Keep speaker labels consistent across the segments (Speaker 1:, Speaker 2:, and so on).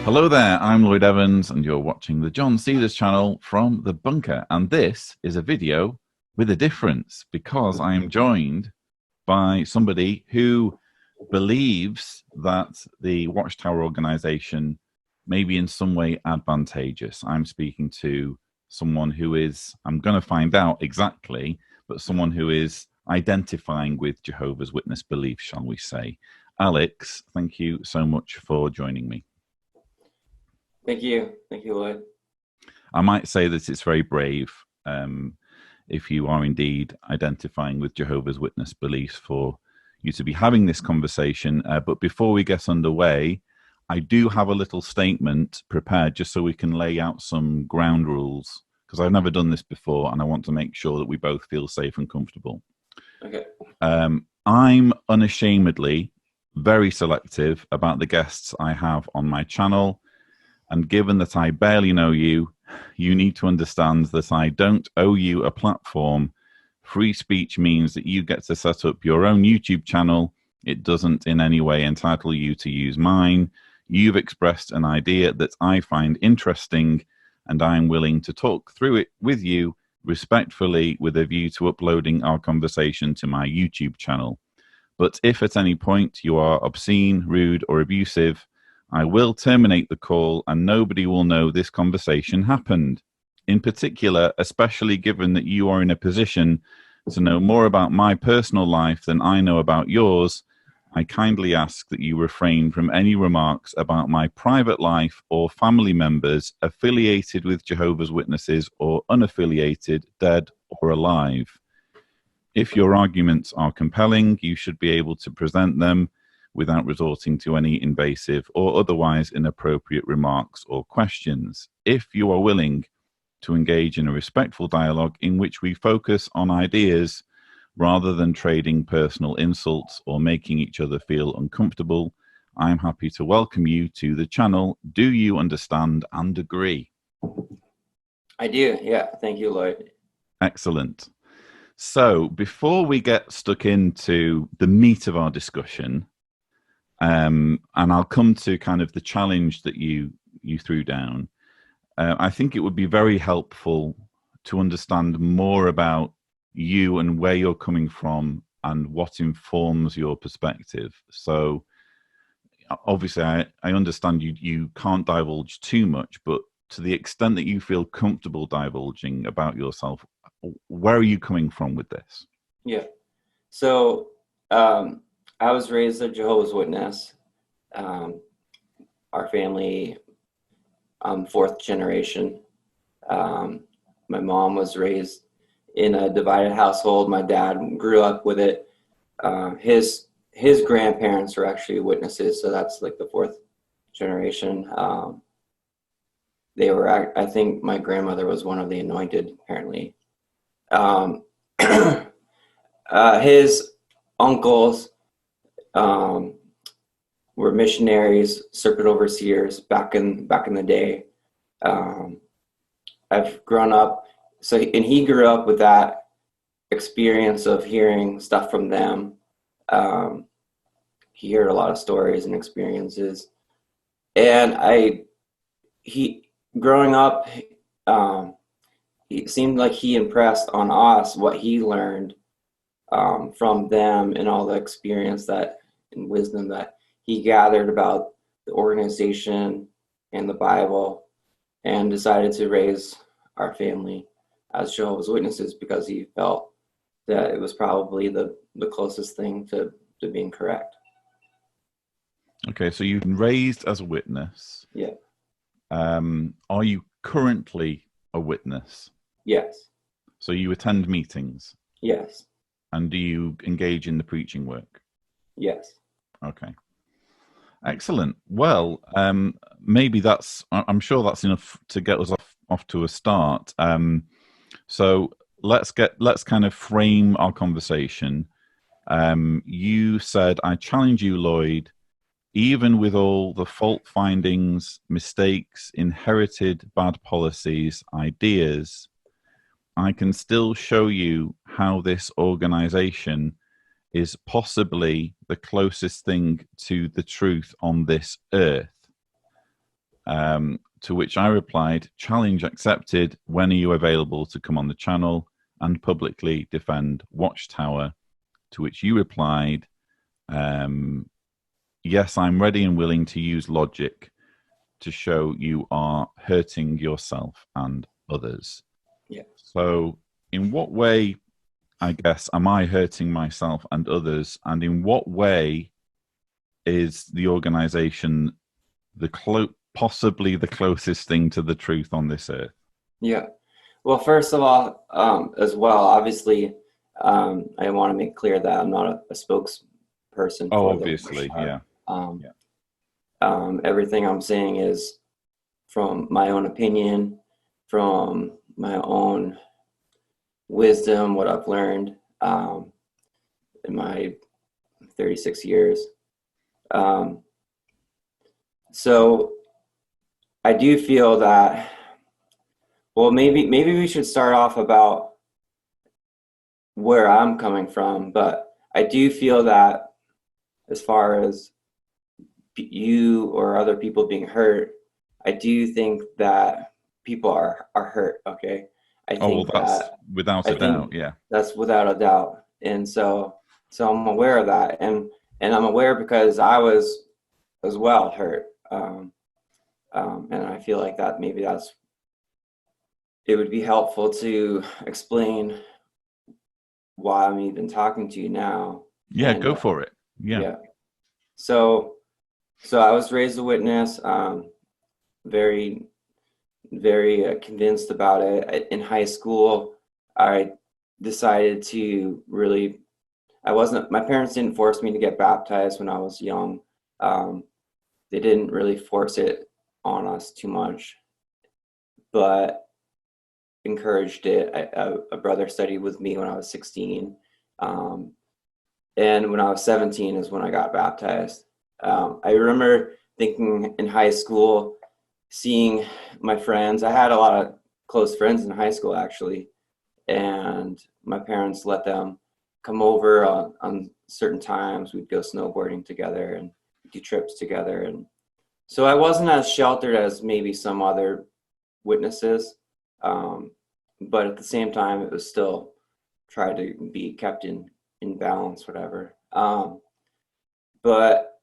Speaker 1: Hello there, I'm Lloyd Evans, and you're watching the John Cedars channel from the bunker. And this is a video with a difference, because I am joined by somebody who believes that the Watchtower organization may be in some way advantageous. I'm speaking to someone who is, I'm going to find out exactly, but someone who is identifying with Jehovah's Witness belief, shall we say. Alex, thank you so much for joining me.
Speaker 2: Thank you, Lloyd.
Speaker 1: I might say that it's very brave if you are indeed identifying with Jehovah's Witness beliefs for you to be having this conversation. But before we get underway, I do have a little statement prepared just so we can lay out some ground rules, because I've never done this before and I want to make sure that we both feel safe and comfortable.
Speaker 2: Okay.
Speaker 1: I'm unashamedly very selective about the guests I have on my channel. And given that I barely know you, you need to understand that I don't owe you a platform. Free speech means that you get to set up your own YouTube channel. It doesn't in any way entitle you to use mine. You've expressed an idea that I find interesting, and I'm willing to talk through it with you respectfully with a view to uploading our conversation to my YouTube channel. But if at any point you are obscene, rude, or abusive, I will terminate the call and nobody will know this conversation happened. In particular, especially given that you are in a position to know more about my personal life than I know about yours, I kindly ask that you refrain from any remarks about my private life or family members affiliated with Jehovah's Witnesses or unaffiliated, dead or alive. If your arguments are compelling, you should be able to present them without resorting to any invasive or otherwise inappropriate remarks or questions. If you are willing to engage in a respectful dialogue in which we focus on ideas rather than trading personal insults or making each other feel uncomfortable, I am happy to welcome you to the channel. Do you understand and agree?
Speaker 2: I do, yeah. Thank you, Lloyd.
Speaker 1: Excellent. So before we get stuck into the meat of our discussion, and I'll come to kind of the challenge that you threw down, I think it would be very helpful to understand more about you and where you're coming from and what informs your perspective. So obviously I understand you can't divulge too much, but to the extent that you feel comfortable divulging about yourself, where are you coming from with this?
Speaker 2: Yeah. So I was raised a Jehovah's Witness. Our family, fourth generation. My mom was raised in a divided household. My dad grew up with it. His grandparents were actually witnesses, so that's like the fourth generation. They were, I think my grandmother was one of the anointed, apparently. His uncles were missionaries, circuit overseers back in the day. I've grown up, and he grew up with that experience of hearing stuff from them. He heard a lot of stories and experiences, and growing up, it seemed like he impressed on us what he learned from them and all the experience and wisdom that he gathered about the organization and the Bible, and decided to raise our family as Jehovah's Witnesses because he felt that it was probably the closest thing to being correct.
Speaker 1: Okay, so you've been raised as a witness.
Speaker 2: Yeah.
Speaker 1: Are you currently a witness?
Speaker 2: Yes.
Speaker 1: So you attend meetings?
Speaker 2: Yes.
Speaker 1: And do you engage in the preaching work?
Speaker 2: Yes.
Speaker 1: Okay. Excellent. Well, maybe I'm sure that's enough to get us off to a start. So let's kind of frame our conversation. You said, I challenge you, Lloyd, even with all the fault findings, mistakes, inherited bad policies, ideas, I can still show you how this organization is possibly the closest thing to the truth on this earth. To which I replied, challenge accepted. When are you available to come on the channel and publicly defend Watchtower? To which you replied, yes, I'm ready and willing to use logic to show you are hurting yourself and others.
Speaker 2: Yeah.
Speaker 1: So in what way, I guess, am I hurting myself and others? And in what way is the organization possibly the closest thing to the truth on this earth?
Speaker 2: Yeah. Well, first of all, as well, obviously, I want to make clear that I'm not a spokesperson.
Speaker 1: Oh, obviously, yeah.
Speaker 2: Everything I'm saying is from my own opinion, from my own wisdom, what I've learned in my 36 years. So I do feel that, well, maybe we should start off about where I'm coming from, but I do feel that as far as you or other people being hurt, I do think that people are hurt. Okay. I think
Speaker 1: that's without a doubt. Yeah.
Speaker 2: That's without a doubt. And so I'm aware of that. And I'm aware because I was as well hurt. And I feel like that maybe it would be helpful to explain why I'm even talking to you now.
Speaker 1: Yeah, go for it. Yeah.
Speaker 2: So I was raised a witness, very, very convinced about it. In high school, I decided to really, my parents didn't force me to get baptized when I was young. They didn't really force it on us too much, but encouraged it. A brother studied with me when I was 16. And when I was 17 is when I got baptized. I remember thinking in high school, seeing my friends. I had a lot of close friends in high school, actually, and my parents let them come over on certain times. We'd go snowboarding together and do trips together. And so I wasn't as sheltered as maybe some other witnesses, but at the same time, it was still tried to be kept in balance, whatever. But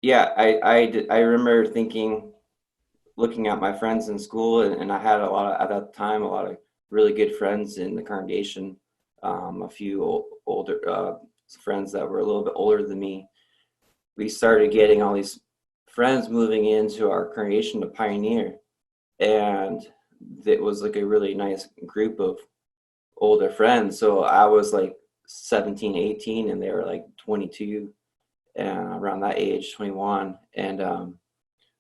Speaker 2: yeah, I remember thinking, looking at my friends in school, and I had at that time, a lot of really good friends in the congregation, a few older friends that were a little bit older than me. We started getting all these friends moving into our congregation to Pioneer, and it was like a really nice group of older friends. So I was like 17, 18, and they were like 22, around that age, 21. And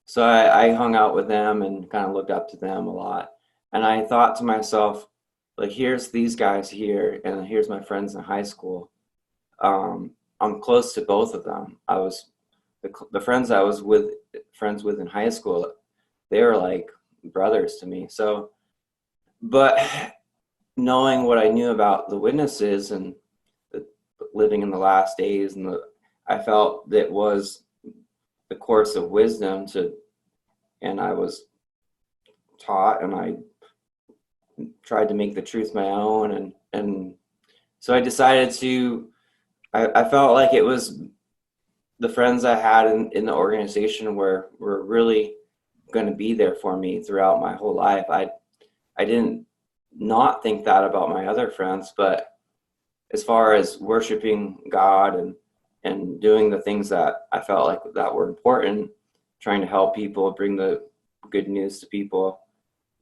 Speaker 2: so I hung out with them and kind of looked up to them a lot. And I thought to myself, like, here's these guys here, and here's my friends in high school. I'm close to both of them. I was the friends I was friends with in high school, they were like brothers to me. So, but knowing what I knew about the witnesses and living in the last days, and I felt that was the course of wisdom and I was taught, and I tried to make the truth my own, and so I decided I felt like it was the friends I had in the organization were really going to be there for me throughout my whole life. I didn't not think that about my other friends, but as far as worshiping God and doing the things that I felt like that were important, trying to help people, bring the good news to people,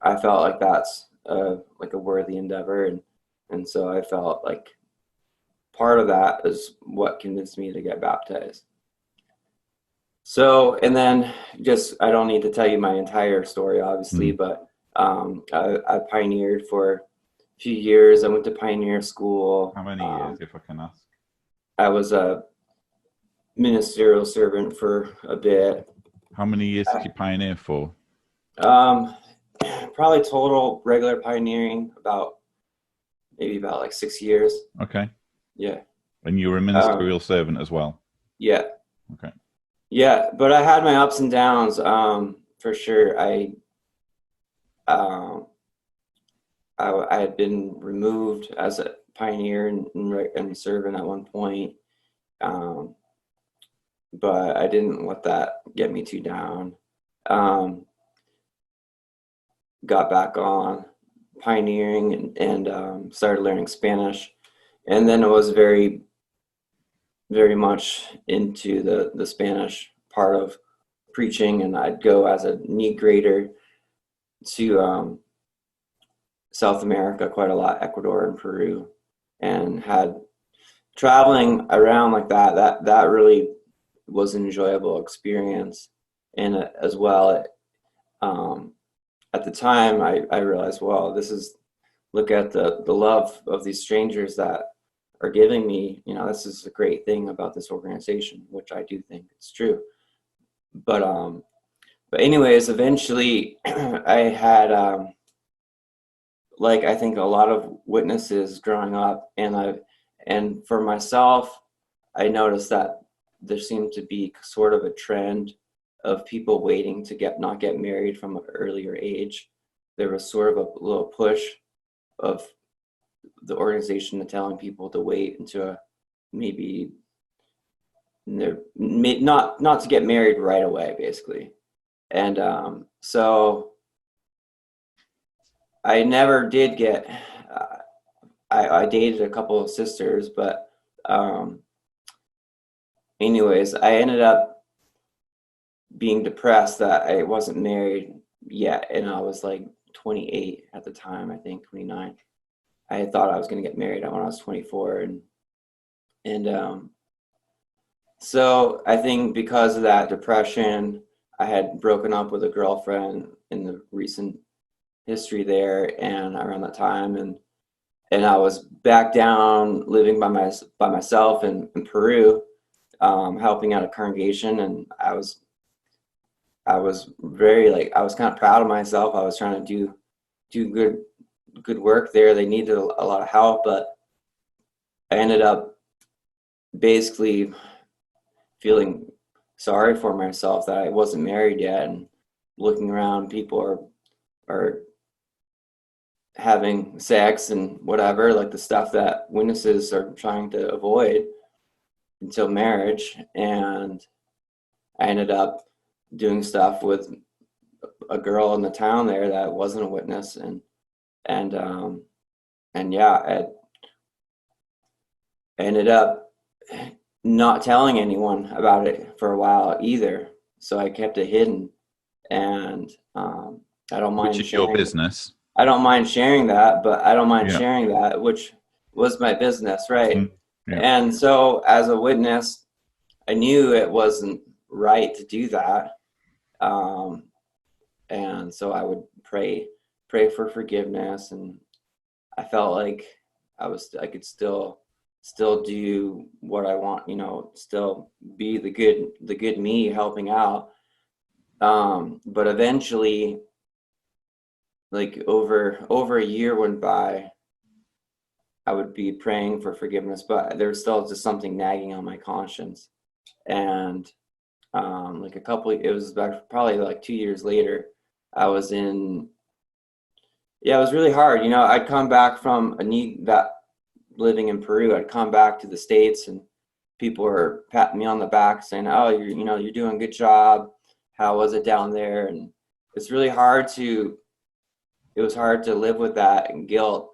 Speaker 2: I felt like that's like a worthy endeavor. And so I felt like part of that is what convinced me to get baptized. So, and then I don't need to tell you my entire story, obviously, but I pioneered for a few years. I went to pioneer school.
Speaker 1: How many years, if I can ask?
Speaker 2: I was a ministerial servant for a bit.
Speaker 1: How many years did you pioneer for?
Speaker 2: Probably total regular pioneering maybe about like 6 years.
Speaker 1: Okay.
Speaker 2: Yeah.
Speaker 1: And you were a ministerial servant as well?
Speaker 2: Yeah.
Speaker 1: Okay.
Speaker 2: Yeah, but I had my ups and downs. for sure. Um, I had been removed as a pioneer and serving at one point, but I didn't let that get me too down. Got back on pioneering and started learning Spanish, and then I was very, very much into the Spanish part of preaching, and I'd go as a need grader to South America quite a lot, Ecuador and Peru, and had traveling around like that really was an enjoyable experience. And as well, at the time I realized, well, look at the love of these strangers that are giving me, this is a great thing about this organization, which I do think it's true. But anyways, eventually I had I think a lot of witnesses growing up, and for myself, I noticed that there seemed to be sort of a trend of people waiting to not get married from an earlier age. There was sort of a little push of the organization telling people to wait until maybe not to get married right away, basically. And so I never did get. I dated a couple of sisters, but anyways, I ended up being depressed that I wasn't married yet, and I was like 28 at the time, I think 29. I had thought I was going to get married when I was 24, and so I think because of that depression, I had broken up with a girlfriend in the recent history there, and around that time, and I was back down living by myself in Peru, helping out a congregation, and I was very I was kind of proud of myself. I was trying to do good work there. They needed a lot of help, but I ended up basically feeling sorry for myself that I wasn't married yet, and looking around, people are having sex and whatever, like the stuff that witnesses are trying to avoid until marriage. And I ended up doing stuff with a girl in the town there that wasn't a witness, and yeah, I ended up not telling anyone about it for a while either. So I kept it hidden, and I don't mind
Speaker 1: Which is
Speaker 2: sharing.
Speaker 1: your business.
Speaker 2: I don't mind sharing that, but I don't mind
Speaker 1: Yeah.
Speaker 2: sharing that, which was my business, right?
Speaker 1: Yeah.
Speaker 2: And so as a witness, I knew it wasn't right to do that. And so I would pray for forgiveness, and I felt like I could still do what I want, still be the good me helping out. But eventually, like over a year went by, I would be praying for forgiveness, but there was still just something nagging on my conscience. And it was probably like 2 years later, I was it was really hard. I'd come back from living in Peru. I'd come back to the States, and people were patting me on the back saying, "Oh, you're doing a good job. How was it down there?" And it's really it was hard to live with that and guilt,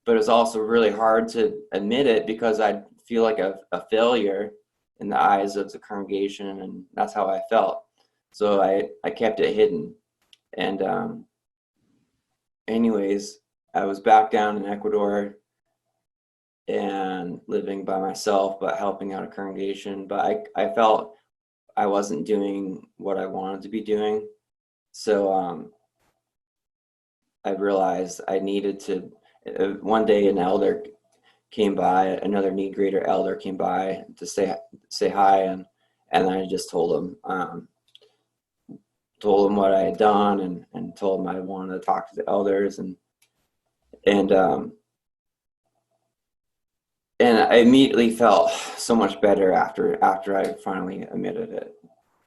Speaker 2: but it was also really hard to admit it, because I'd feel like a failure in the eyes of the congregation, and that's how I felt. So I kept it hidden. And anyways, I was back down in Ecuador and living by myself, but helping out a congregation. But I felt I wasn't doing what I wanted to be doing. So I realized I needed to. One day, an elder came by, another need grader elder came by to say hi, and I just told him what I had done, and told him I wanted to talk to the elders, and I immediately felt so much better after I finally admitted it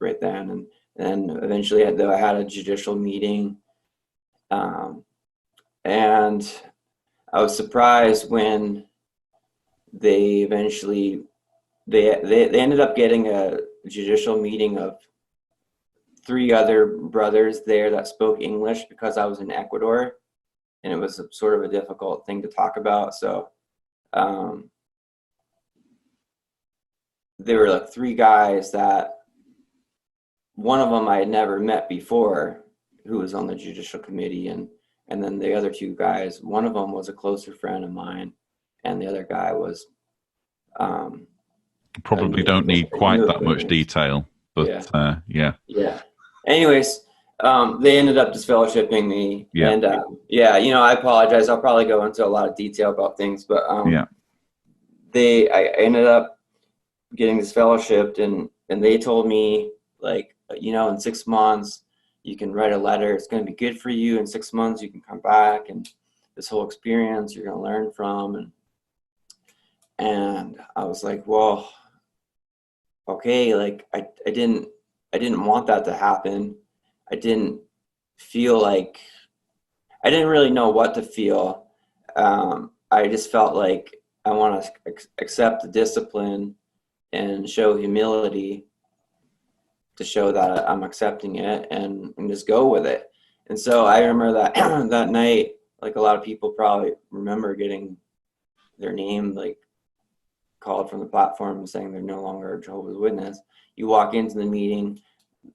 Speaker 2: right then, And eventually I had a judicial meeting. And I was surprised when they eventually, they ended up getting a judicial meeting of 3 other brothers there that spoke English, because I was in Ecuador, and it was sort of a difficult thing to talk about. So there were like 3 guys that, one of them I had never met before, who was on the judicial committee, and then the other 2 guys, one of them was a closer friend of mine, and the other guy was
Speaker 1: Probably don't need quite that much detail, but yeah.
Speaker 2: Anyways, they ended up disfellowshipping me, and I apologize. I'll probably go into a lot of detail about things, but I ended up getting disfellowshipped, and they told me, like, in 6 months you can write a letter. It's going to be good for you. In 6 months you can come back, and this whole experience you're going to learn from. And I was like, well, okay, like I didn't want that to happen. I didn't feel like, I didn't really know what to feel. I just felt like I want to accept the discipline and show humility to show that I'm accepting it, and just go with it. And so I remember that that night, like a lot of people probably remember getting their name like called from the platform saying they're no longer a Jehovah's Witness. You walk into the meeting,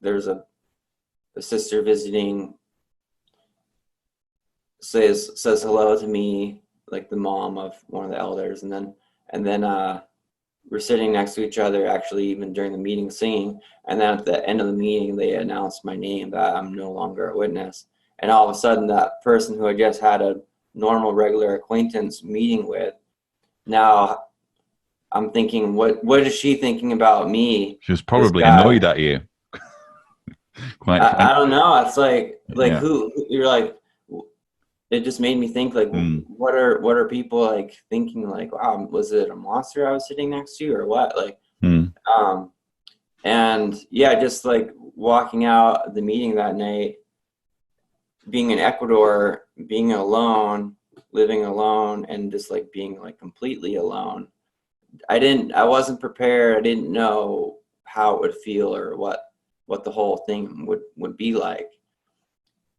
Speaker 2: there's a sister visiting, says hello to me, like the mom of one of the elders, and then we're sitting next to each other, actually, even during the meeting, singing. And then at the end of the meeting, they announced my name, that I'm no longer a witness. And all of a sudden, that person who I just had a normal, regular acquaintance meeting with, now I'm thinking, what is she thinking about me?
Speaker 1: She was probably annoyed at you.
Speaker 2: I don't know. It's like who you're like. It just made me think, like, what are people like thinking, like, wow, was it a monster I was sitting next to, or what? Like, and yeah, just like walking out the meeting that night, being in Ecuador, being alone, living alone, and just like being like completely alone. I wasn't prepared. I didn't know how it would feel, or what the whole thing would be like.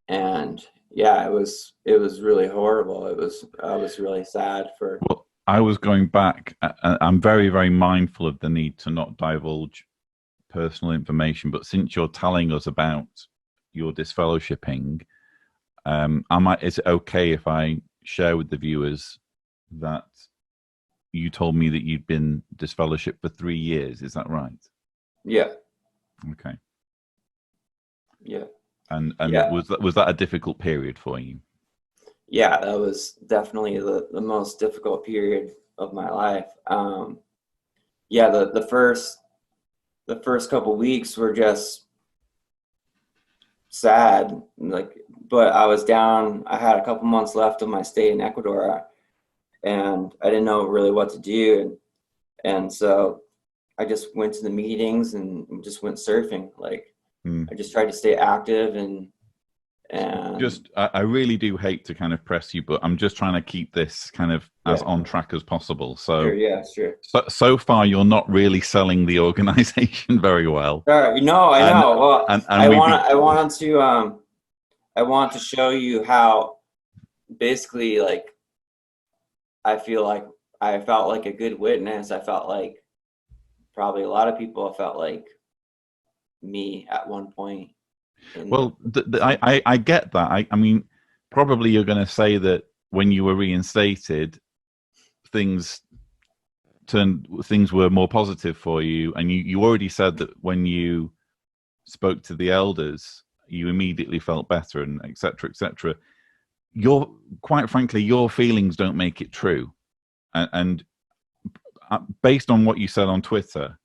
Speaker 2: And yeah, it was really horrible. I was really sad for.
Speaker 1: Well, I was going back. I'm very, very mindful of the need to not divulge personal information. But since you're telling us about your disfellowshipping, is it okay if I share with the viewers that you told me that you'd been disfellowshipped for 3 years? Is that right?
Speaker 2: Yeah.
Speaker 1: Okay.
Speaker 2: Yeah.
Speaker 1: And yeah. Was that a difficult period for you?
Speaker 2: Yeah, that was definitely the most difficult period of my life. Yeah, the first couple weeks were just sad, like, but I was down. I had a couple months left of my stay in Ecuador, and I didn't know really what to do, and so I just went to the meetings and just went surfing. Like, I just tried to stay active, and
Speaker 1: just I really do hate to kind of press you, but I'm just trying to keep this kind of as on track as possible. So
Speaker 2: sure.
Speaker 1: So far, you're not really selling the organization very well.
Speaker 2: Sure. No, I know. Well, I want to show you how basically, like, I feel like I felt like a good witness. I felt like probably a lot of people felt like me at one point.
Speaker 1: Well, I get that. I mean, probably you're going to say that when you were reinstated, things were more positive for you, and you already said that when you spoke to the elders, you immediately felt better, and etc. etc. Quite frankly, your feelings don't make it true, and based on what you said on Twitter,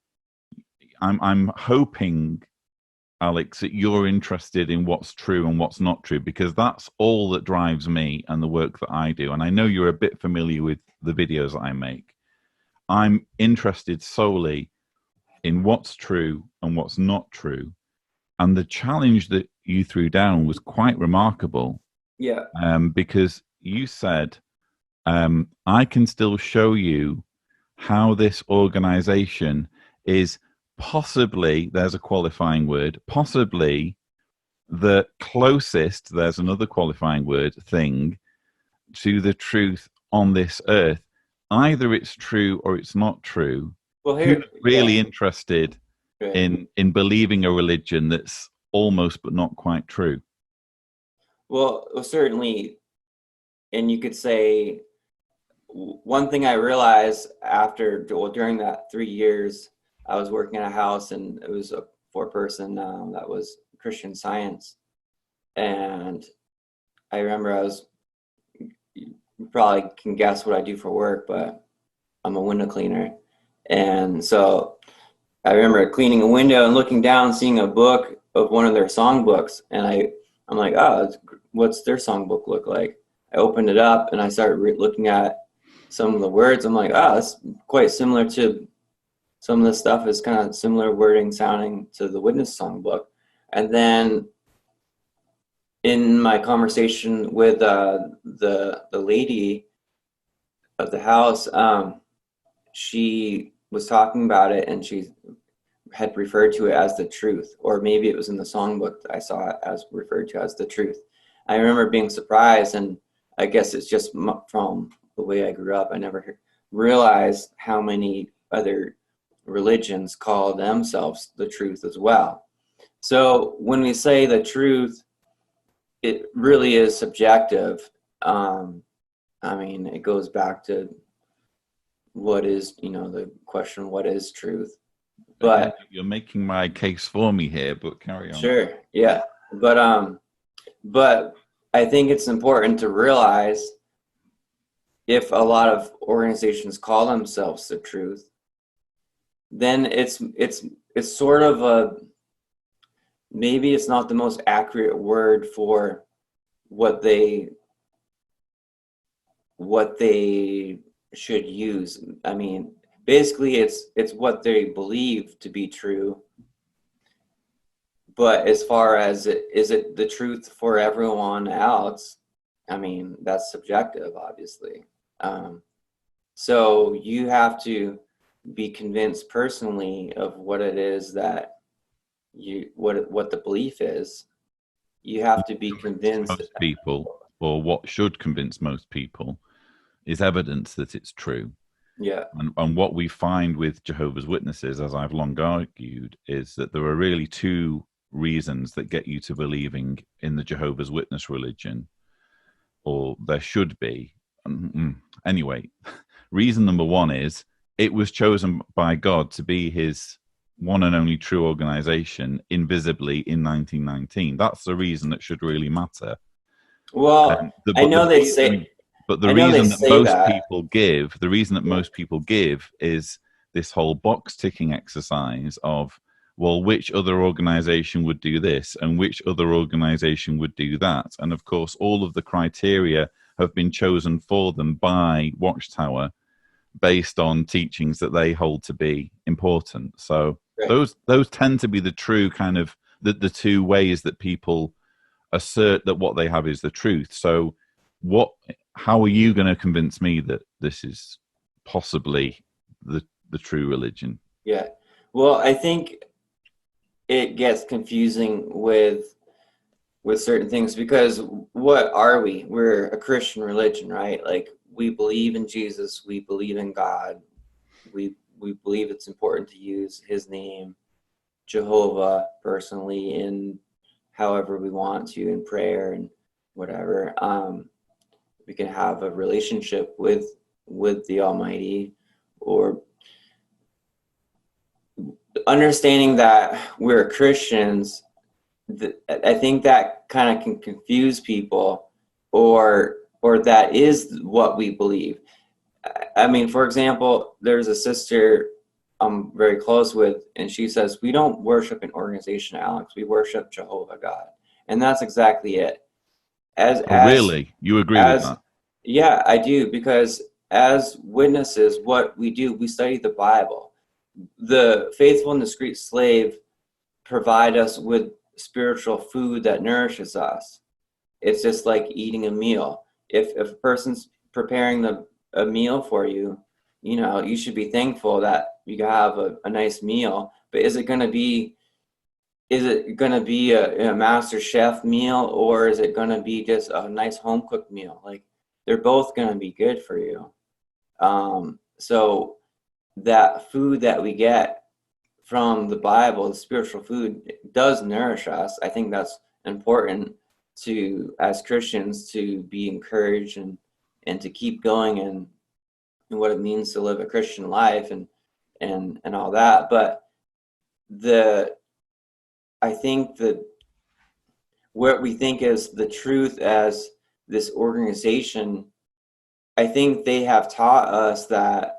Speaker 1: I'm hoping, Alex, that you're interested in what's true and what's not true, because that's all that drives me and the work that I do. And I know you're a bit familiar with the videos that I make. I'm interested solely in what's true and what's not true. And the challenge that you threw down was quite remarkable,
Speaker 2: Yeah.
Speaker 1: because you said, I can still show you how this organization is possibly, there's a qualifying word, possibly the closest, there's another qualifying word, thing to the truth on this earth. Either it's true or it's not true.
Speaker 2: Well,
Speaker 1: Who's really
Speaker 2: yeah.
Speaker 1: interested
Speaker 2: Right.
Speaker 1: in believing a religion that's almost but not quite true?
Speaker 2: Well, certainly, and you could say one thing I realized during that 3 years, I was working in a house, and it was a 4-person that was Christian Science, and I remember you probably can guess what I do for work, but I'm a window cleaner, and so I remember cleaning a window and looking down, seeing a book of one of their songbooks, and I'm like, oh, what's their songbook look like? I opened it up and I started looking at some of the words. I'm like, oh, that's quite similar to some of the stuff is kind of similar wording sounding to the Witness songbook. And then in my conversation with the lady of the house, she was talking about it, and she had referred to it as the truth, or maybe it was in the songbook that I saw it as referred to as the truth. I remember being surprised, and I guess it's just from the way I grew up. I never realized how many other religions call themselves the truth as well. So when we say the truth, it really is subjective. I mean, it goes back to what is, the question, what is truth? But
Speaker 1: you're making my case for me here, but carry on.
Speaker 2: Sure, yeah. But I think it's important to realize if a lot of organizations call themselves the truth, then it's sort of maybe it's not the most accurate word for what they should use. I mean, basically it's what they believe to be true. But as far as is it the truth for everyone else? I mean, that's subjective, obviously. So you have to be convinced personally of what it is that what the belief is. You have to be convinced.
Speaker 1: Most people, or what should convince most people, is evidence that it's true.
Speaker 2: Yeah.
Speaker 1: And what we find with Jehovah's Witnesses, as I've long argued, is that there are really two reasons that get you to believing in the Jehovah's Witness religion, or there should be. Anyway, reason number one is it was chosen by God to be his one and only true organization invisibly in 1919. That's the reason that should really matter.
Speaker 2: Well, I know they say,
Speaker 1: but the reason that most people give is this whole box ticking exercise of, well, which other organization would do this and which other organization would do that? And of course, all of the criteria have been chosen for them by Watchtower based on teachings that they hold to be important. So right. Those tend to be the true kind of the two ways that people assert that what they have is the truth. So how are you going to convince me that this is possibly the true religion? Yeah.
Speaker 2: Well, I think it gets confusing with certain things, because what are we? We're a Christian religion, right? Like, we believe in Jesus, we believe in God, we believe it's important to use his name, Jehovah, personally, in however we want to, in prayer and whatever. We can have a relationship with the Almighty, or understanding that we're Christians. I think that kind of can confuse people, or that is what we believe. I mean, for example, there's a sister I'm very close with, and she says, we don't worship an organization, Alex. We worship Jehovah God. And that's exactly it.
Speaker 1: Really? You agree with that?
Speaker 2: Yeah, I do, because as witnesses, what we do, we study the Bible. The faithful and discreet slave provide us with spiritual food that nourishes us. It's just like eating a meal. If a person's preparing a meal for you, you know, you should be thankful that you have a nice meal. But is it going to be a master chef meal, or is it going to be just a nice home cooked meal? Like, they're both going to be good for you. So that food that we get from the Bible, the spiritual food, does nourish us. I think that's important to, as Christians, to be encouraged and to keep going and what it means to live a Christian life and all that. But I think that what we think is the truth as this organization, I think they have taught us that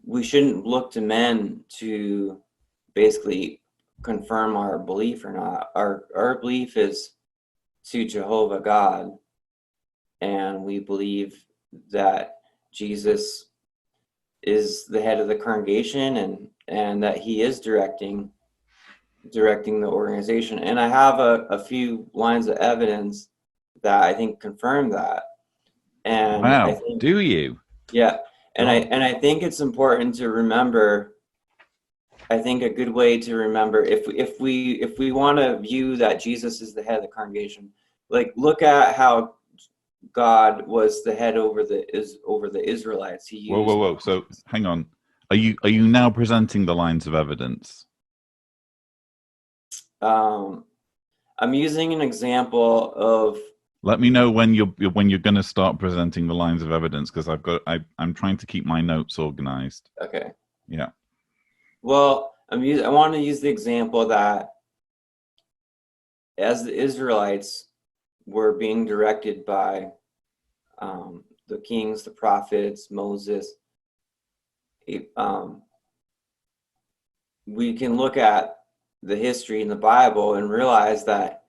Speaker 2: we shouldn't look to men to basically confirm our belief or not. Our belief is to Jehovah God, and we believe that Jesus is the head of the congregation and that he is directing the organization. And I have a few lines of evidence that I think confirm that. And
Speaker 1: wow,
Speaker 2: I think,
Speaker 1: do you?
Speaker 2: Yeah. And I think it's important to remember. I think a good way to remember, if we want to view that Jesus is the head of the congregation, like, look at how God was the head over the Israelites. He used
Speaker 1: Whoa. So hang on. Are you now presenting the lines of evidence?
Speaker 2: I'm using an example of.
Speaker 1: Let me know when you're going to start presenting the lines of evidence, because I'm trying to keep my notes organized.
Speaker 2: Okay.
Speaker 1: Yeah.
Speaker 2: Well, I want to use the example that as the Israelites were being directed by the kings, the prophets, Moses, we can look at the history in the Bible and realize that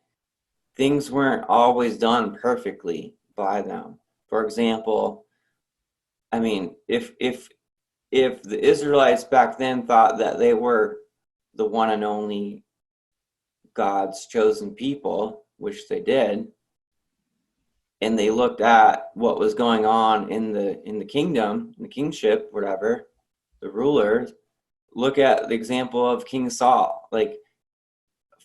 Speaker 2: things weren't always done perfectly by them. For example, I mean, if the Israelites back then thought that they were the one and only God's chosen people, which they did, and they looked at what was going on in the kingdom, in the kingship, whatever, the rulers, look at the example of King Saul. Like,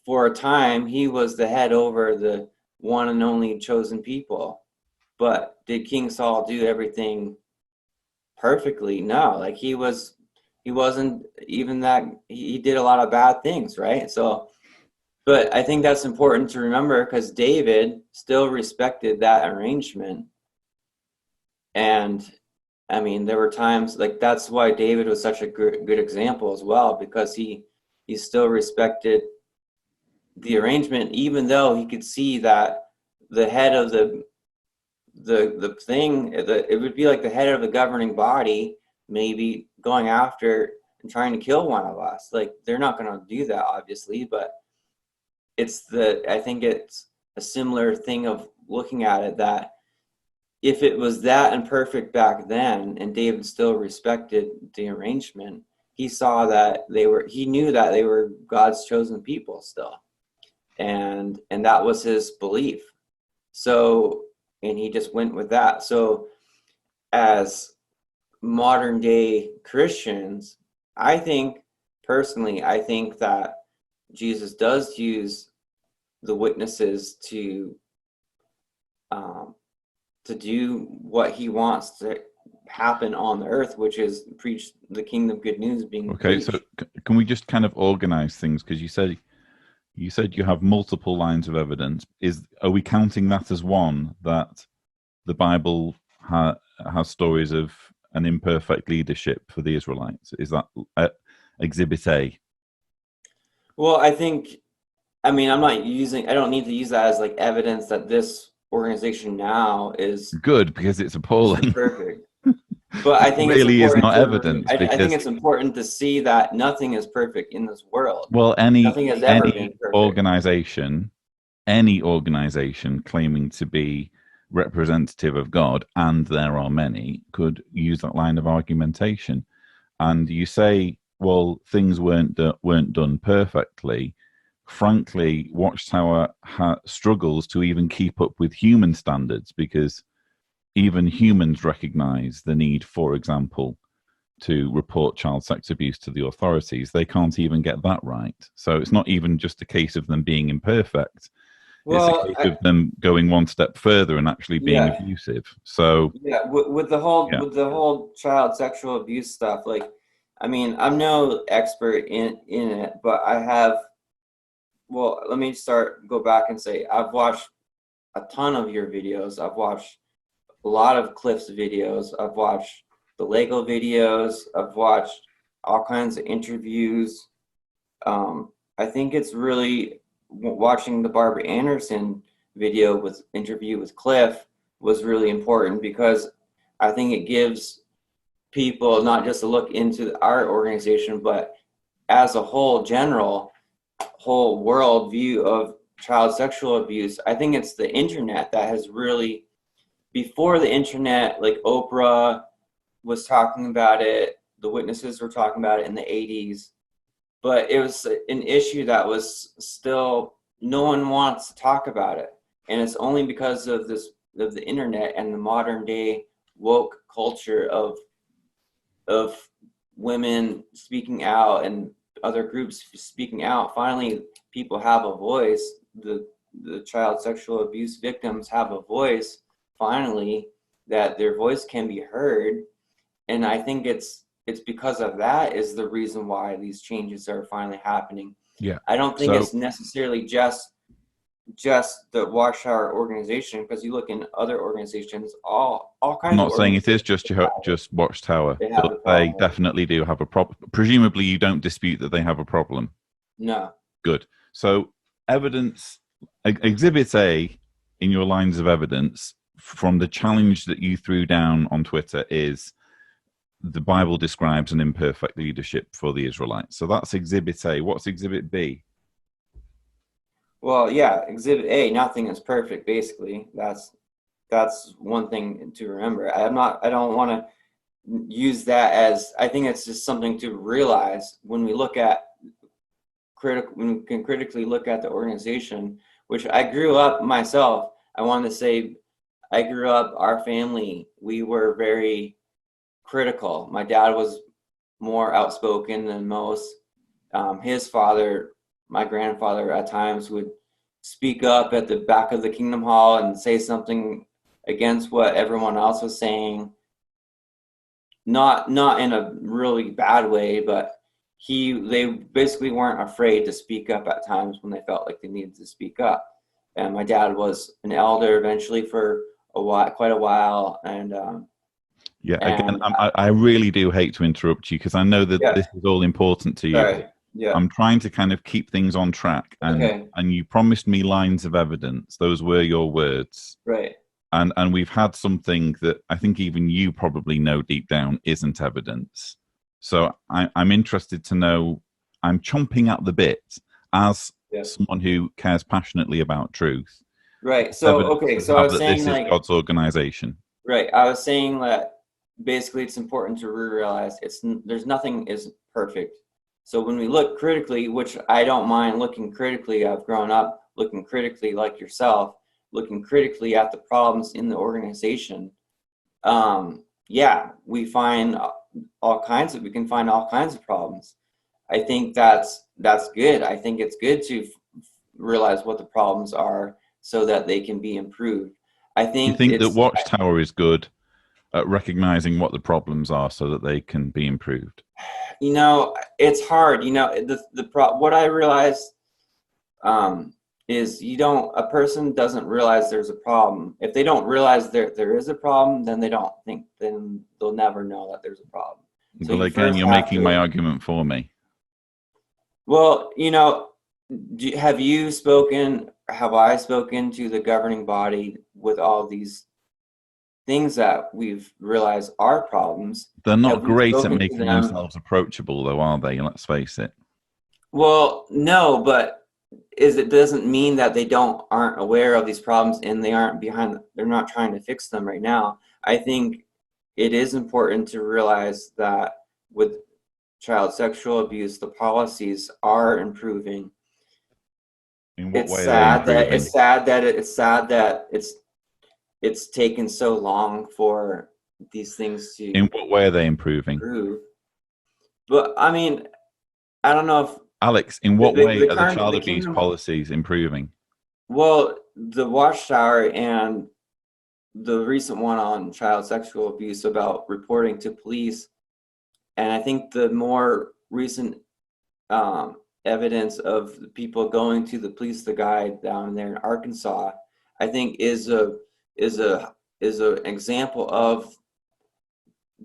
Speaker 2: for a time, he was the head over the one and only chosen people. But did King Saul do everything perfectly? No. Like, he wasn't even that. He did a lot of bad things, right? So, but I think that's important to remember, because David still respected that arrangement. And I mean, there were times, like, that's why David was such a good example as well, because he still respected the arrangement, even though he could see that the head of the thing, it would be like the head of the governing body maybe going after and trying to kill one of us. Like, they're not going to do that, obviously, but I think it's a similar thing of looking at it, that if it was that imperfect back then and David still respected the arrangement, he saw that he knew that they were God's chosen people still. And that was his belief. So, and he just went with that. So as modern day Christians, I think that Jesus does use the witnesses to do what he wants to happen on the earth, which is preach the kingdom good news being
Speaker 1: okay
Speaker 2: preached.
Speaker 1: So can we just kind of organize things, because you said you have multiple lines of evidence. Are we counting that as one, that the Bible has stories of an imperfect leadership for the Israelites? Is that exhibit A?
Speaker 2: Well, I don't need to use that as like evidence that this organization now is
Speaker 1: Good, because it's appalling.
Speaker 2: Perfect. But I think
Speaker 1: it really
Speaker 2: it's
Speaker 1: is not
Speaker 2: important
Speaker 1: evidence.
Speaker 2: I think it's important to see that nothing is perfect in this world.
Speaker 1: Well,
Speaker 2: Nothing has ever been perfect.
Speaker 1: Any organization claiming to be representative of God, and there are many, could use that line of argumentation. And you say, well, things weren't done perfectly. frankly, Watchtower struggles to even keep up with human standards, because even humans recognize the need, for example, to report child sex abuse to the authorities. They can't even get that right. So it's not even just a case of them being imperfect. It's a
Speaker 2: Well,
Speaker 1: case of them going one step further and actually being
Speaker 2: yeah,
Speaker 1: abusive. So
Speaker 2: yeah. With the whole
Speaker 1: yeah,
Speaker 2: child sexual abuse stuff, like, I mean, I'm no expert in it, but I have. Well, let me go back and say I've watched a ton of your videos. I've watched a lot of Cliff's videos. I've watched the Lego videos. I've watched all kinds of interviews. I think it's really watching the Barbara Anderson interview with Cliff was really important, because I think it gives people not just a look into our organization, but as a whole whole world view of child sexual abuse. I think it's the internet that has really, before the internet, like Oprah was talking about it, the witnesses were talking about it in the 80s, but it was an issue that was still, no one wants to talk about it. And it's only because of the internet and the modern day woke culture of women speaking out and other groups speaking out. Finally, people have a voice. The child sexual abuse victims have a voice, finally, that their voice can be heard. And I think it's because of that is the reason why these changes are finally happening.
Speaker 1: yeah.
Speaker 2: I don't think
Speaker 1: So
Speaker 2: it's necessarily just the Watchtower organization, because you look in other organizations, all
Speaker 1: I'm
Speaker 2: kinds of
Speaker 1: not saying it is
Speaker 2: organizations
Speaker 1: just Watchtower,
Speaker 2: they have
Speaker 1: but
Speaker 2: the
Speaker 1: they
Speaker 2: problem.
Speaker 1: definitely do have a problem. Presumably, you don't dispute that they have a problem.
Speaker 2: No.
Speaker 1: Good. So, evidence, Exhibit A in your lines of evidence from the challenge that you threw down on Twitter is the Bible describes an imperfect leadership for the Israelites. So that's Exhibit A. What's Exhibit B?
Speaker 2: Well, yeah, Exhibit A, nothing is perfect, basically. That's one thing to remember. I don't want to use that as, I think it's just something to realize when we look at when we can critically look at the organization, which I grew up myself. I want to say I grew up, our family, we were very critical. My dad was more outspoken than most. His father, my grandfather, at times would speak up at the back of the Kingdom Hall and say something against what everyone else was saying. Not in a really bad way, but they basically weren't afraid to speak up at times when they felt like they needed to speak up. And my dad was an elder eventually for quite a while, and
Speaker 1: Yeah, again,
Speaker 2: and
Speaker 1: I really do hate to interrupt you, because I know that
Speaker 2: yeah,
Speaker 1: this is all important to you,
Speaker 2: sorry,
Speaker 1: but
Speaker 2: yeah,
Speaker 1: I'm trying to kind of keep things on track.
Speaker 2: okay,
Speaker 1: And you promised me lines of evidence. Those were your words.
Speaker 2: right.
Speaker 1: And we've had something that I think even you probably know deep down isn't evidence. So I'm interested to know. I'm chomping at the bit as
Speaker 2: Yeah.
Speaker 1: someone who cares passionately about truth.
Speaker 2: Right. So,
Speaker 1: Evidence
Speaker 2: okay.
Speaker 1: you
Speaker 2: So I
Speaker 1: have
Speaker 2: was
Speaker 1: that
Speaker 2: saying,
Speaker 1: this is
Speaker 2: like,
Speaker 1: God's organization.
Speaker 2: right. I was saying that basically it's important to realize there's nothing is perfect. So when we look critically, which I don't mind looking critically, I've grown up looking critically like yourself, looking critically at the problems in the organization. Yeah, we find we can find all kinds of problems. I think that's good. I think it's good to realize what the problems are so that they can be improved. I
Speaker 1: You
Speaker 2: think
Speaker 1: think that
Speaker 2: it's,
Speaker 1: Watchtower is good at recognizing what the problems are so that they can be improved?
Speaker 2: it's hard. What I realized um, is a person doesn't realize there's a problem. If they don't realize there is a problem, then then they'll never know that there's a problem. So
Speaker 1: Well,
Speaker 2: you
Speaker 1: again,
Speaker 2: first
Speaker 1: you're
Speaker 2: have
Speaker 1: making my
Speaker 2: to,
Speaker 1: argument for me.
Speaker 2: well, have I spoken to the governing body with all these things that we've realized are problems?
Speaker 1: They're not
Speaker 2: Have we
Speaker 1: great at
Speaker 2: spoken to
Speaker 1: making
Speaker 2: them?
Speaker 1: themselves approachable, though, are they? Let's face it.
Speaker 2: Well, no, but it doesn't mean that they aren't aware of these problems and they're not trying to fix them right now. I think it is important to realize that with child sexual abuse, the policies are improving.
Speaker 1: In what way are they improving?
Speaker 2: It's sad that it's taken so long for these things to
Speaker 1: In what way are they improving?
Speaker 2: improve. But I mean, I don't know if
Speaker 1: Alex, in what way are the
Speaker 2: current
Speaker 1: child
Speaker 2: the
Speaker 1: abuse
Speaker 2: kingdom.
Speaker 1: policies improving?
Speaker 2: Well, the Watchtower and the recent one on child sexual abuse about reporting to police, and I think the more recent evidence of people going to the police, the guy down there in Arkansas, I think is a example of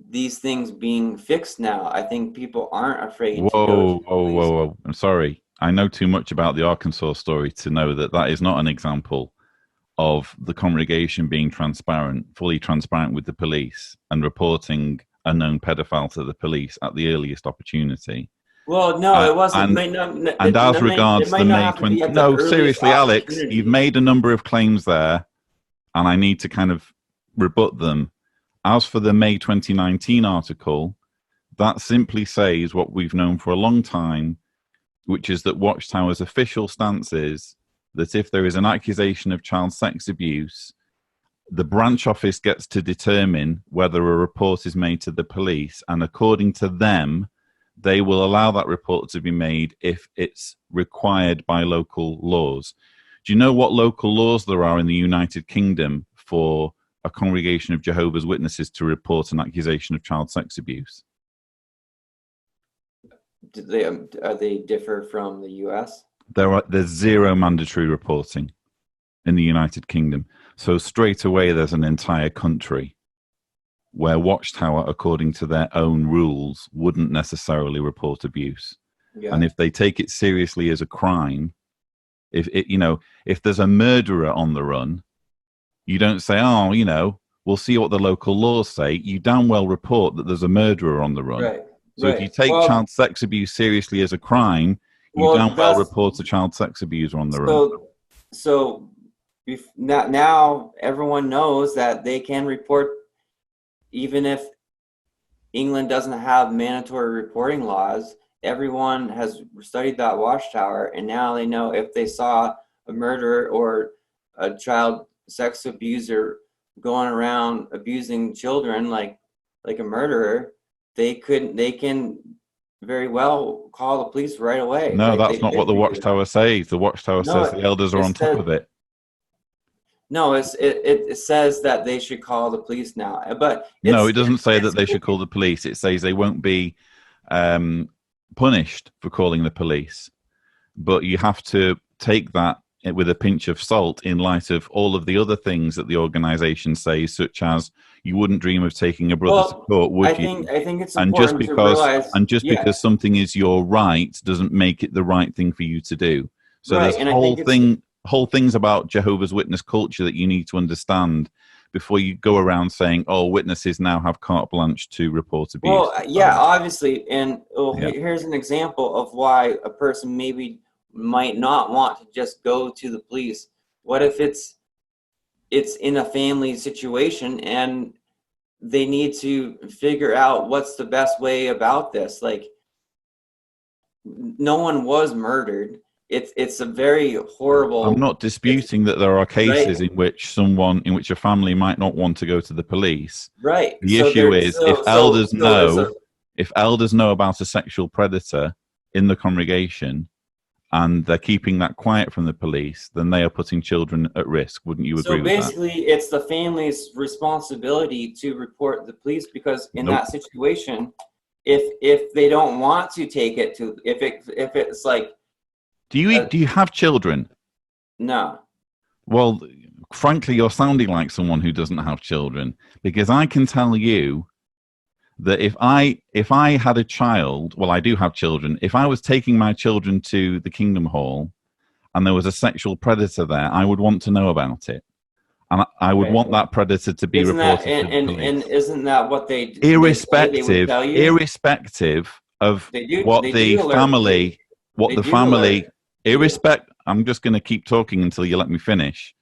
Speaker 2: these things being fixed now. I think people aren't afraid to go to the police.
Speaker 1: Whoa. I'm sorry. I know too much about the Arkansas story to know that that is not an example of the congregation being transparent, fully transparent with the police and reporting a known pedophile to the police at the earliest opportunity.
Speaker 2: Well, no, it wasn't.
Speaker 1: And as regards the May 20... No, seriously, Alex, you've made a number of claims there, and I need to kind of rebut them. As for the May 2019 article, that simply says what we've known for a long time, which is that Watchtower's official stance is that if there is an accusation of child sex abuse, the branch office gets to determine whether a report is made to the police, and according to them, they will allow that report to be made if it's required by local laws. Do you know what local laws there are in the United Kingdom for a congregation of Jehovah's Witnesses to report an accusation of child sex abuse?
Speaker 2: Do they differ from the U.S.?
Speaker 1: There's zero mandatory reporting in the United Kingdom. So straight away, there's an entire country where Watchtower, according to their own rules, wouldn't necessarily report abuse.
Speaker 2: Yeah.
Speaker 1: And if they take it seriously as a crime, if there's a murderer on the run, you don't say, we'll see what the local laws say. You damn well report that there's a murderer on the run.
Speaker 2: Right.
Speaker 1: So if you take child sex abuse seriously as a crime, you damn well report a child sex abuser on the run.
Speaker 2: So now everyone knows that they can report, even if England doesn't have mandatory reporting laws. Everyone has studied that Watchtower, and now they know if they saw a murderer or a child sex abuser going around abusing children like a murderer, they can very well call the police right away.
Speaker 1: No, that's not what the Watchtower says. The Watchtower says the elders are on top of it.
Speaker 2: No, it says that they should call the police now. But
Speaker 1: no, it doesn't say that they should call the police. It says they won't be punished for calling the police. But you have to take that with a pinch of salt in light of all of the other things that the organization says, such as you wouldn't dream of taking a brother to court, would you?
Speaker 2: I think it's important to realize...
Speaker 1: because something is your right doesn't make it the right thing for you to do. So there's whole things about Jehovah's Witness culture that you need to understand before you go around saying, witnesses now have carte blanche to report abuse.
Speaker 2: Well, yeah, obviously. And here's an example of why a person maybe might not want to just go to the police. What if it's in a family situation and they need to figure out what's the best way about this? Like, no one was murdered. It's a very horrible...
Speaker 1: I'm not disputing that there are cases in which a family might not want to go to the police.
Speaker 2: Right.
Speaker 1: The issue is if elders know about a sexual predator in the congregation and they're keeping that quiet from the police, then they are putting children at risk. Wouldn't you agree with that? So
Speaker 2: basically, it's the family's responsibility to report the police, because in that situation, if they don't want to take it to... If it's like...
Speaker 1: Do you have children?
Speaker 2: No.
Speaker 1: Well, frankly, you're sounding like someone who doesn't have children, because I can tell you that if I had a child, well, I do have children. If I was taking my children to the Kingdom Hall and there was a sexual predator there, I would want to know about it. And I would want that predator to be reported to the police. And
Speaker 2: isn't that what they...
Speaker 1: Irrespective of I'm just going to keep talking until you let me finish.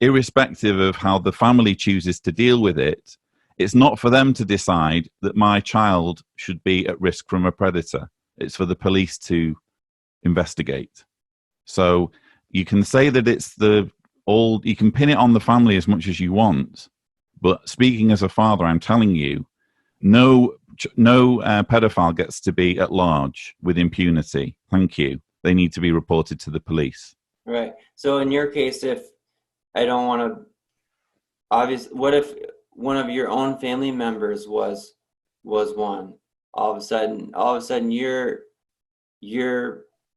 Speaker 1: Irrespective of how the family chooses to deal with it, it's not for them to decide that my child should be at risk from a predator. It's for the police to investigate. So You can say that it's you can pin it on the family as much as you want, but speaking as a father, I'm telling you, no pedophile gets to be at large with impunity. Thank you. They need to be reported to the police.
Speaker 2: Right. So in your case, if I don't want to, what if one of your own family members was one? All of a sudden, you're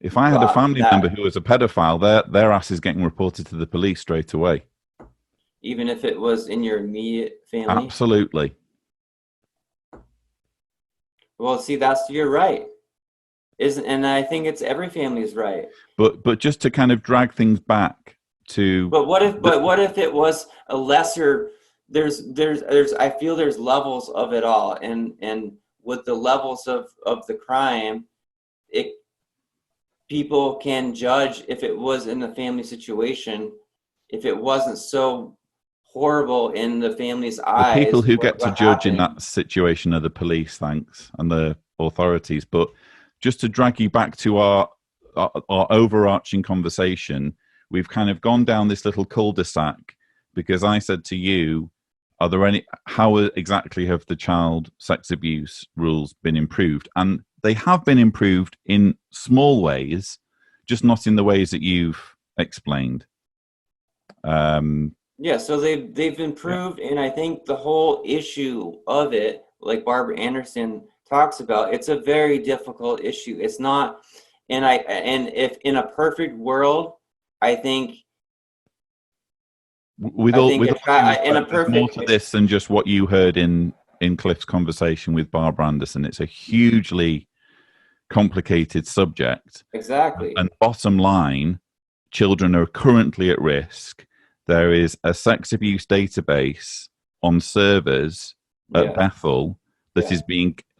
Speaker 1: if I had a family member who was a pedophile, their ass is getting reported to the police straight away.
Speaker 2: Even if it was in your immediate family?
Speaker 1: Absolutely.
Speaker 2: Well, see, you're right. And I think it's every family's right.
Speaker 1: But just to kind of drag things back to.
Speaker 2: But what if it was a lesser? I feel there's levels of it all, and with the levels of the crime, people can judge if it was in the family situation, if it wasn't so horrible in the family's eyes.
Speaker 1: The people who get to judge in that situation are the police, thanks, and the authorities. But just to drag you back to our overarching conversation, we've kind of gone down this little cul-de-sac because I said to you, how exactly have the child sex abuse rules been improved? And they have been improved in small ways, just not in the ways that you've explained.
Speaker 2: Yeah, so they've improved, yeah. And I think the whole issue of it, like Barbara Anderson talks about, it's a very difficult issue. It's not, and if in a perfect world, I think
Speaker 1: in a perfect, more to this than just what you heard in Cliff's conversation with Barbara Anderson. It's a hugely complicated subject.
Speaker 2: Exactly.
Speaker 1: And bottom line, children are currently at risk. There is a sex abuse database on servers at Bethel that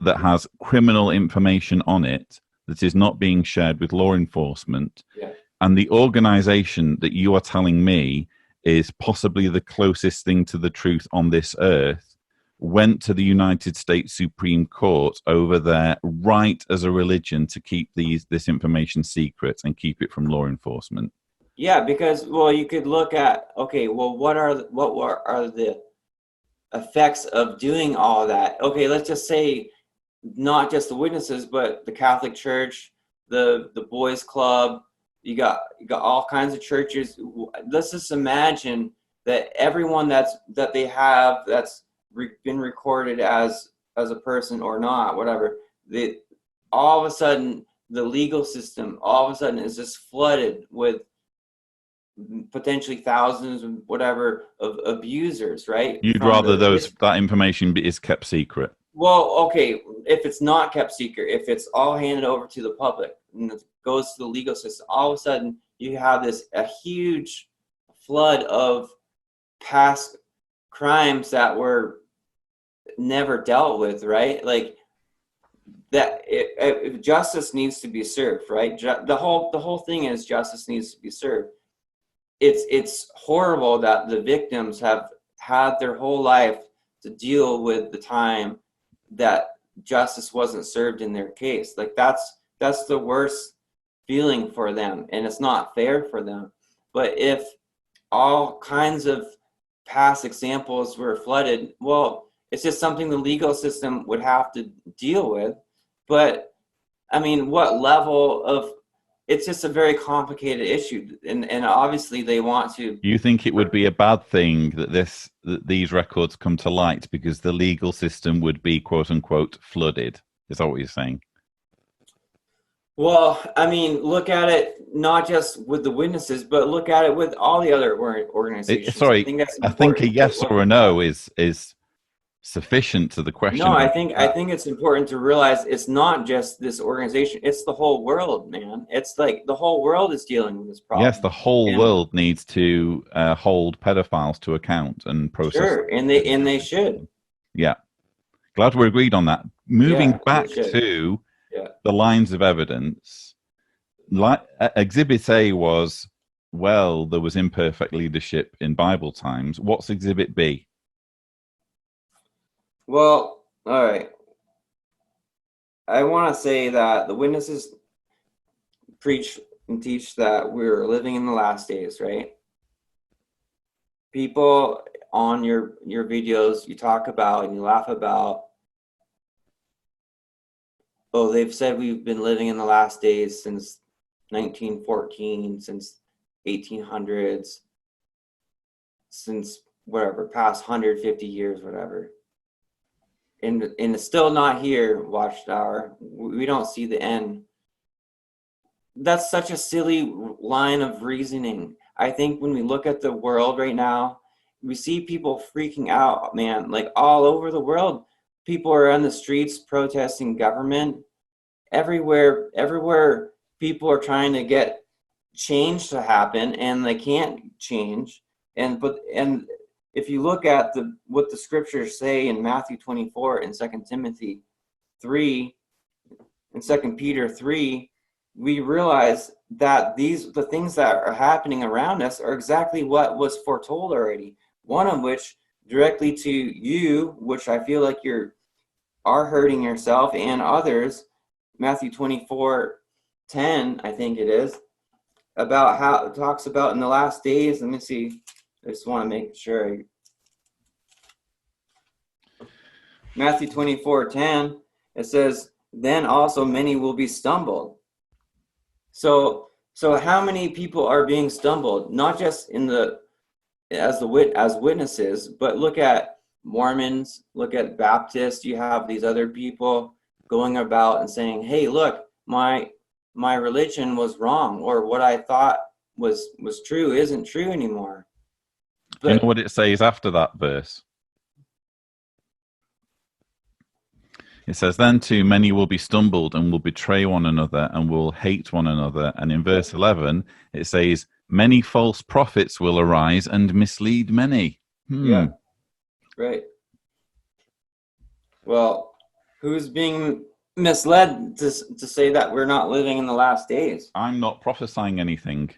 Speaker 1: that has criminal information on it that is not being shared with law enforcement.
Speaker 2: Yeah.
Speaker 1: And the organization that you are telling me is possibly the closest thing to the truth on this earth went to the United States Supreme Court over their right as a religion to keep this information secret and keep it from law enforcement.
Speaker 2: Yeah, because you could look at, okay, well, what are the effects of doing all that? Okay, let's just say not just the witnesses, but the Catholic Church, the boys club, you got all kinds of churches. Let's just imagine that everyone that's been recorded as a person or not, whatever, all of a sudden the legal system all of a sudden is just flooded with potentially thousands of whatever of abusers, right?
Speaker 1: You'd rather that information is kept secret.
Speaker 2: Well, okay, if it's not kept secret, if it's all handed over to the public and it goes to the legal system, all of a sudden you have a huge flood of past crimes that were never dealt with, right? Like that, justice needs to be served, right? The whole thing is justice needs to be served. It's horrible that the victims have had their whole life to deal with the time that justice wasn't served in their case. Like that's the worst feeling for them, and it's not fair for them. But if all kinds of past examples were flooded, well, it's just something the legal system would have to deal with. But I mean, what level of, it's just a very complicated issue, and obviously they want to.
Speaker 1: You think it would be a bad thing that these records come to light because the legal system would be quote unquote flooded? Is that what you're saying?
Speaker 2: Well, I mean, look at it not just with the witnesses, but look at it with all the other organizations.
Speaker 1: I think a yes or a no is sufficient to the question.
Speaker 2: No, I think it's important to realize it's not just this organization, it's the whole world, man. It's like the whole world is dealing with this problem.
Speaker 1: Yes, the whole world needs to hold pedophiles to account and process.
Speaker 2: Sure, and they should.
Speaker 1: Yeah. Glad we're agreed on that. Moving back to the lines of evidence. Exhibit A was, there was imperfect leadership in Bible times. What's Exhibit B?
Speaker 2: Well, all right. I want to say that the witnesses preach, and teach that we're living in the last days, right? People on your videos, you talk about and you laugh about, oh, they've said we've been living in the last days since 1914, since 1800s, since whatever, past 150 years, whatever. And it's still not here, Watchtower. We don't see the end. That's such a silly line of reasoning. I think when we look at the world right now, we see people freaking out, man, like all over the world. People are on the streets protesting government. Everywhere people are trying to get change to happen, and they can't change. And if you look at what the scriptures say in Matthew 24 and 2 Timothy 3 and 2 Peter 3, we realize that the things that are happening around us are exactly what was foretold already. One of which directly to you, which I feel like are hurting yourself and others. Matthew 24:10, I think it is, about how it talks about in the last days. Let me see. I just want to make sure. Matthew 24:10, it says, then also many will be stumbled. So how many people are being stumbled? Not just as witnesses, but look at Mormons, look at Baptists. You have these other people going about and saying, hey, look, my religion was wrong, or what I thought was true isn't true anymore. But
Speaker 1: do you know what it says after that verse? It says, then too many will be stumbled and will betray one another and will hate one another. And in verse 11, it says, many false prophets will arise and mislead many.
Speaker 2: Yeah, right. Well, who's being misled to say that we're not living in the last days?
Speaker 1: I'm not prophesying anything.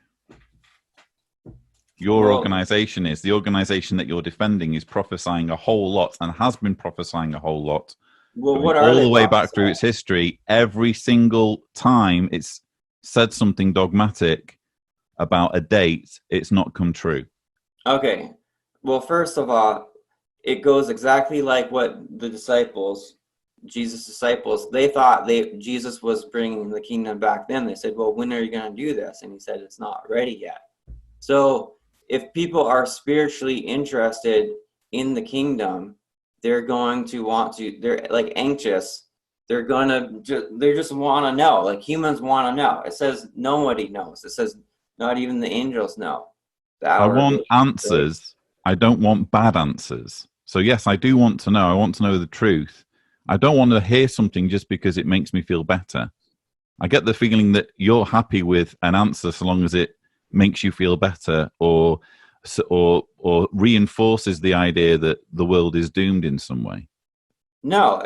Speaker 1: Your organization is. The organization that you're defending is prophesying a whole lot and has been prophesying a whole lot.
Speaker 2: Well, what are
Speaker 1: all
Speaker 2: they
Speaker 1: the way back through its history? Every single time it's said something dogmatic about a date, it's not come true.
Speaker 2: Okay. Well, first of all, it goes exactly like what the disciples, Jesus' disciples, they thought Jesus was bringing the kingdom back then. They said, well, when are you going to do this? And he said, it's not ready yet. So if people are spiritually interested in the kingdom, they're going to want to, they're like anxious. They just want to know, like humans want to know. It says nobody knows. It says not even the angels know.
Speaker 1: I want answers. I don't want bad answers. So yes, I do want to know. I want to know the truth. I don't want to hear something just because it makes me feel better. I get the feeling that you're happy with an answer so long as it makes you feel better or reinforces the idea that the world is doomed in some way.
Speaker 2: No,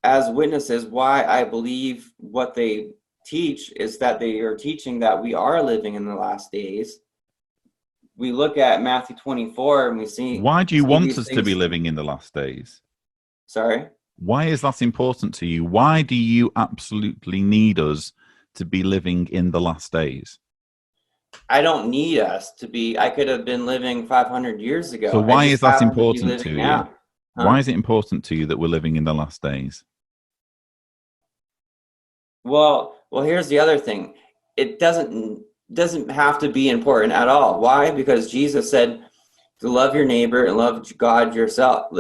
Speaker 2: as witnesses, why I believe what they teach is that they are teaching that we are living in the last days. We look at Matthew 24 and we see.
Speaker 1: Why do you want us to be living in the last days?
Speaker 2: Sorry?
Speaker 1: Why is that important to you? Why do you absolutely need us to be living in the last days?
Speaker 2: I don't need us to be. I could have been living 500 years ago.
Speaker 1: So why is that important to you?
Speaker 2: Huh?
Speaker 1: Why is it important to you that we're living in the last days?
Speaker 2: Well, here's the other thing. It doesn't have to be important at all. Why? Because Jesus said to love your neighbor and love God yourself.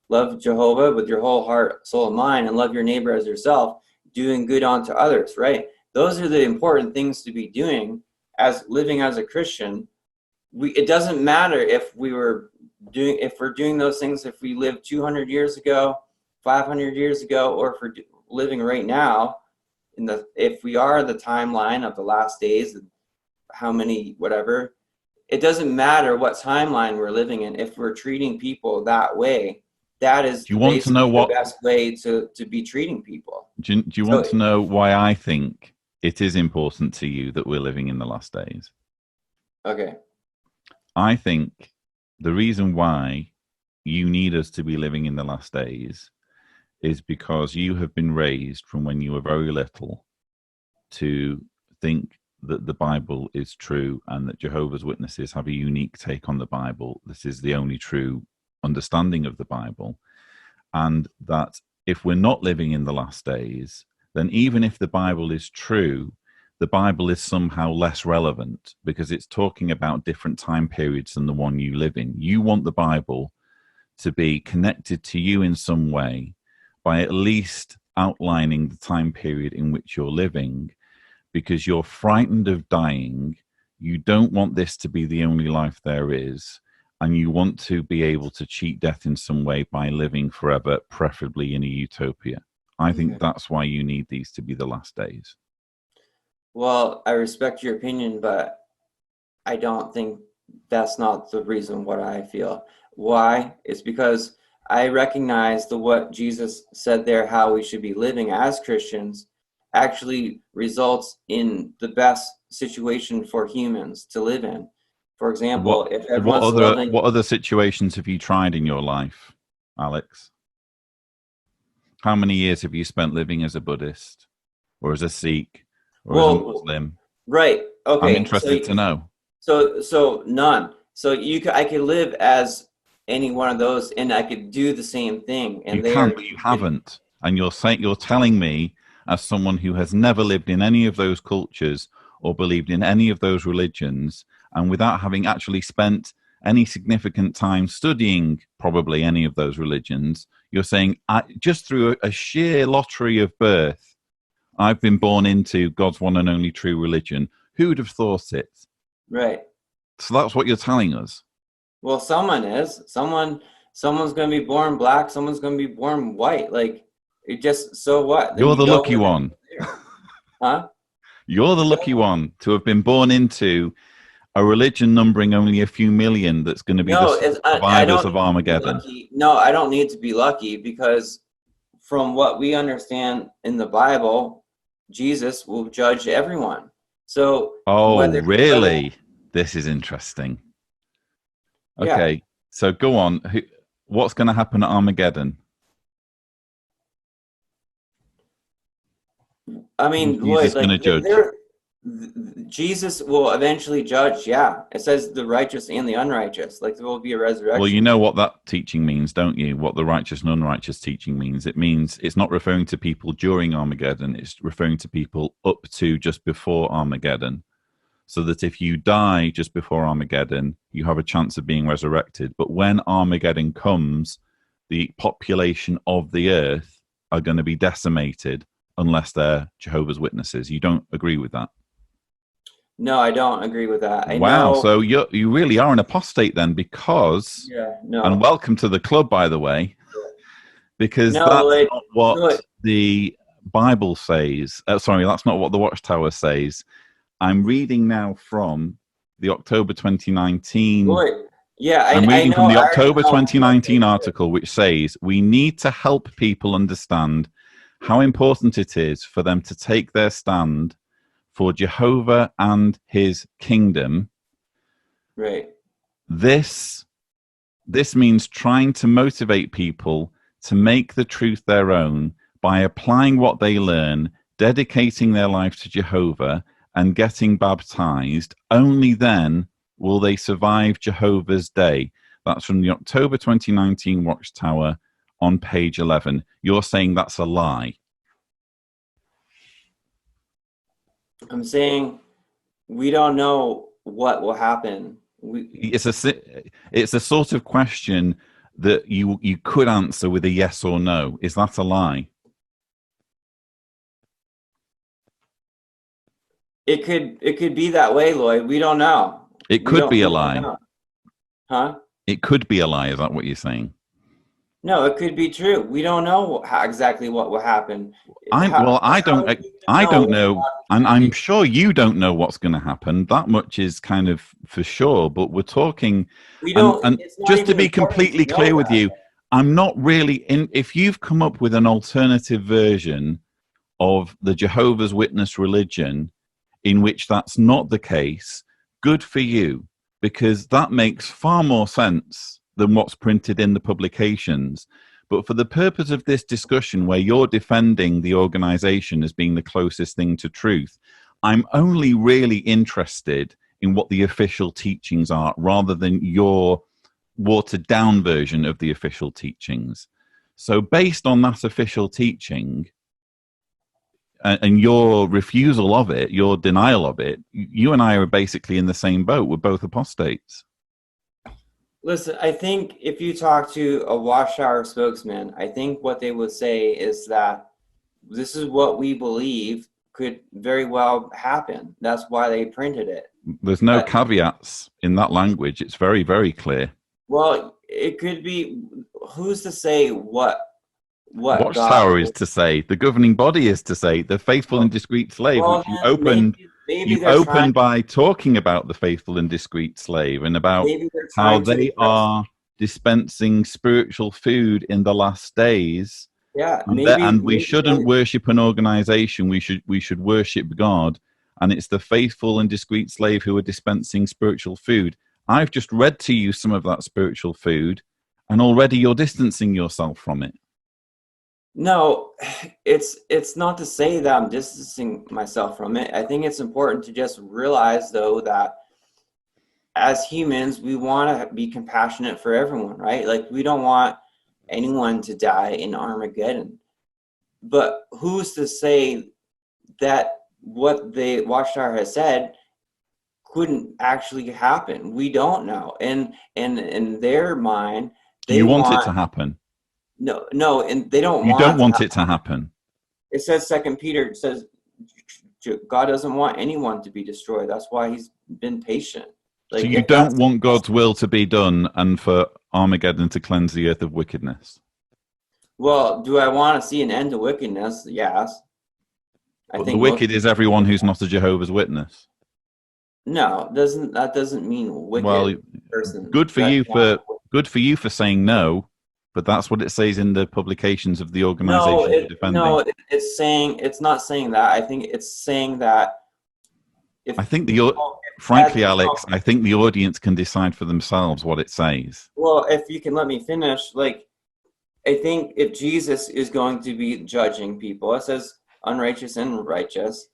Speaker 2: Love Jehovah with your whole heart, soul, and mind, and love your neighbor as yourself, doing good unto others, right? Those are the important things to be doing as living as a Christian. It doesn't matter if we're doing those things, if we lived 200 years ago, 500 years ago, or if we're living right now, if we are the timeline of the last days, how many, whatever, it doesn't matter what timeline we're living in. If we're treating people that way, that is the best way to be treating people.
Speaker 1: Do you want to know why I think it is important to you that we're living in the last days?
Speaker 2: Okay.
Speaker 1: I think the reason why you need us to be living in the last days is because you have been raised from when you were very little to think that the Bible is true and that Jehovah's Witnesses have a unique take on the Bible. This is the only true understanding of the Bible. And that if we're not living in the last days, then even if the Bible is true, the Bible is somehow less relevant because it's talking about different time periods than the one you live in. You want the Bible to be connected to you in some way by at least outlining the time period in which you're living, because you're frightened of dying. You don't want this to be the only life there is, and you want to be able to cheat death in some way by living forever, preferably in a utopia. I think that's why you need these to be the last days.
Speaker 2: Well, I respect your opinion, but I don't think that's not the reason what I feel. Why? It's because I recognize what Jesus said there, how we should be living as Christians, actually results in the best situation for humans to live in. For example, if everyone's
Speaker 1: what other situations have you tried in your life, Alex? How many years have you spent living as a Buddhist or as a Sikh or as a Muslim?
Speaker 2: Right. Okay.
Speaker 1: I'm interested to know.
Speaker 2: So none. So I could live as any one of those, and I could do the same thing. And
Speaker 1: you can, but you haven't. And you're telling me, as someone who has never lived in any of those cultures or believed in any of those religions, and without having actually spent any significant time studying probably any of those religions, you're saying just through a sheer lottery of birth, I've been born into God's one and only true religion. Who would have thought it?
Speaker 2: Right.
Speaker 1: So that's what you're telling us.
Speaker 2: Well, someone is. Someone's going to be born black. Someone's going to be born white. Like, it just, so what?
Speaker 1: You're the lucky one.
Speaker 2: Huh?
Speaker 1: You're the lucky one to have been born into a religion numbering only a few million that's going to be the survivors of Armageddon.
Speaker 2: No, I don't need to be lucky, because from what we understand in the Bible, Jesus will judge everyone. So,
Speaker 1: really? This is interesting. Okay, yeah. So go on. What's going to happen at Armageddon?
Speaker 2: I mean,
Speaker 1: Jesus going to judge.
Speaker 2: Jesus will eventually judge. Yeah, it says the righteous and the unrighteous. Like, there will be a resurrection.
Speaker 1: Well, you know what that teaching means, don't you? What the righteous and unrighteous teaching means. It means it's not referring to people during Armageddon. It's referring to people up to just before Armageddon. So that if you die just before Armageddon, you have a chance of being resurrected. But when Armageddon comes, the population of the earth are going to be decimated unless they're Jehovah's Witnesses. You don't agree with that?
Speaker 2: No, I don't agree with that.
Speaker 1: Wow, so you really are an apostate then, because...
Speaker 2: Yeah, no.
Speaker 1: And welcome to the club, by the way, because that's not what the Bible says. Sorry, that's not what the Watchtower says. I'm reading now from the October 2019. I'm reading from the October 2019 article, which says we need to help people understand how important it is for them to take their stand for Jehovah and his kingdom.
Speaker 2: Right.
Speaker 1: This means trying to motivate people to make the truth their own by applying what they learn, dedicating their life to Jehovah, and getting baptized. Only then will they survive Jehovah's day. That's from the October 2019 Watchtower on page 11. You're saying that's a lie.
Speaker 2: I'm saying we don't know what will happen.
Speaker 1: It's a sort of question that you could answer with a yes or no. Is that a lie?
Speaker 2: It could be that way, Lloyd. We don't know.
Speaker 1: It could be a lie.
Speaker 2: Huh?
Speaker 1: It could be a lie. Is that what you're saying?
Speaker 2: No, it could be true. We don't know exactly what will happen.
Speaker 1: I don't know, and I'm sure you don't know what's going to happen. That much is kind of for sure. But we're talking.
Speaker 2: We don't.
Speaker 1: And just to be completely clear with you, I'm not really in. If you've come up with an alternative version of the Jehovah's Witness religion, in which that's not the case, good for you, because that makes far more sense than what's printed in the publications. But for the purpose of this discussion, where you're defending the organization as being the closest thing to truth, I'm only really interested in what the official teachings are, rather than your watered down version of the official teachings. So based on that official teaching and your refusal of it, your denial of it, you and I are basically in the same boat. We're both apostates.
Speaker 2: Listen, I think if you talk to a Watchtower spokesman, I think what they would say is that this is what we believe could very well happen. That's why they printed it.
Speaker 1: There's no caveats in that language. It's very, very clear.
Speaker 2: Well, it could be, who's to say what
Speaker 1: Watchtower is to say, the governing body is to say, the faithful and discreet slave, which you opened, by talking about the faithful and discreet slave and about how they are dispensing spiritual food in the last days.
Speaker 2: Yeah,
Speaker 1: and we shouldn't worship an organization. We should worship God, and it's the faithful and discreet slave who are dispensing spiritual food. I've just read to you some of that spiritual food, and already you're distancing yourself from it.
Speaker 2: No, it's not to say that I'm distancing myself from it. I think it's important to just realize, though, that as humans, we want to be compassionate for everyone, right? Like, we don't want anyone to die in Armageddon. But who's to say that what the Watchtower has said couldn't actually happen? We don't know. And in their mind,
Speaker 1: they want it to happen.
Speaker 2: No, and they don't.
Speaker 1: You don't want it to happen.
Speaker 2: It says, 2 Peter, it says God doesn't want anyone to be destroyed. That's why He's been patient. Like,
Speaker 1: so you don't want God's will to be done and for Armageddon to cleanse the earth of wickedness?
Speaker 2: Well, do I want to see an end to wickedness? Yes.
Speaker 1: I think the wicked is everyone who's not a Jehovah's Witness.
Speaker 2: No, that doesn't mean wicked. Well, person.
Speaker 1: Good for you for saying no. But that's what it says in the publications of the organization you're defending.
Speaker 2: No, it's not saying that. I think it's saying that
Speaker 1: frankly, Alex, I think the audience can decide for themselves what it says.
Speaker 2: Well, if you can let me finish, like, I think if Jesus is going to be judging people, it says unrighteous and righteous.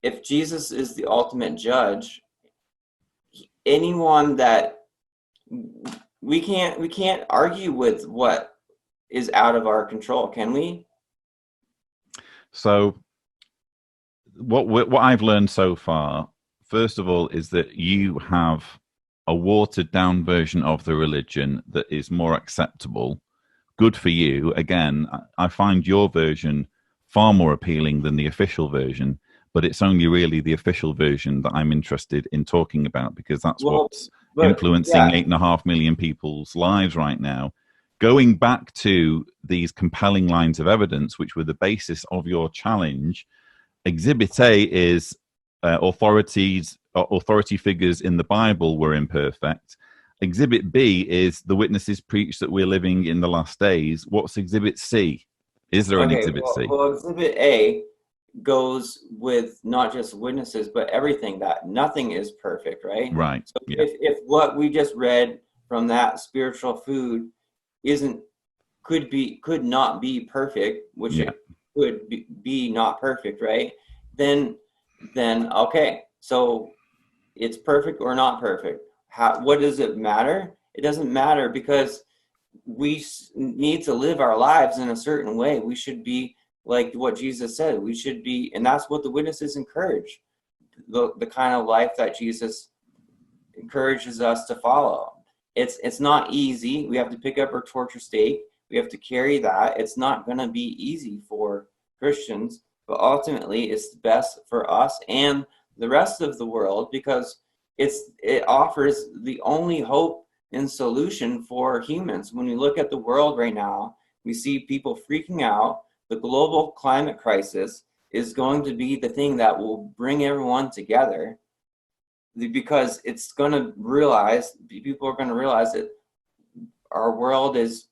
Speaker 2: If Jesus is the ultimate judge, anyone that we can't argue with what is out of our control, can we?
Speaker 1: So what I've learned so far, first of all, is that you have a watered down version of the religion that is more acceptable. Good for you. Again, I find your version far more appealing than the official version, but it's only really the official version that I'm interested in talking about, because that's what's influencing 8.5 million people's lives right now. Going back to these compelling lines of evidence, which were the basis of your challenge, Exhibit A is authority figures in the Bible were imperfect. Exhibit B is the witnesses preach that we're living in the last days. What's Exhibit C? Is there an Exhibit C?
Speaker 2: Well, Exhibit A goes with not just witnesses, but everything, that nothing is perfect, right?
Speaker 1: Right.
Speaker 2: So if what we just read from that spiritual food could not be perfect, which it could be not perfect, right? Then okay, so it's perfect or not perfect. What does it matter? It doesn't matter, because we need to live our lives in a certain way. We should be like what Jesus said. We should be, and that's what the witnesses encourage, the kind of life that Jesus encourages us to follow. It's not easy. We have to pick up our torture stake. We have to carry that. It's not going to be easy for Christians, but ultimately it's best for us and the rest of the world, because it offers the only hope and solution for humans. When we look at the world right now, we see people freaking out. The global climate crisis is going to be the thing that will bring everyone together, because it's going to people are going to realize that our world is,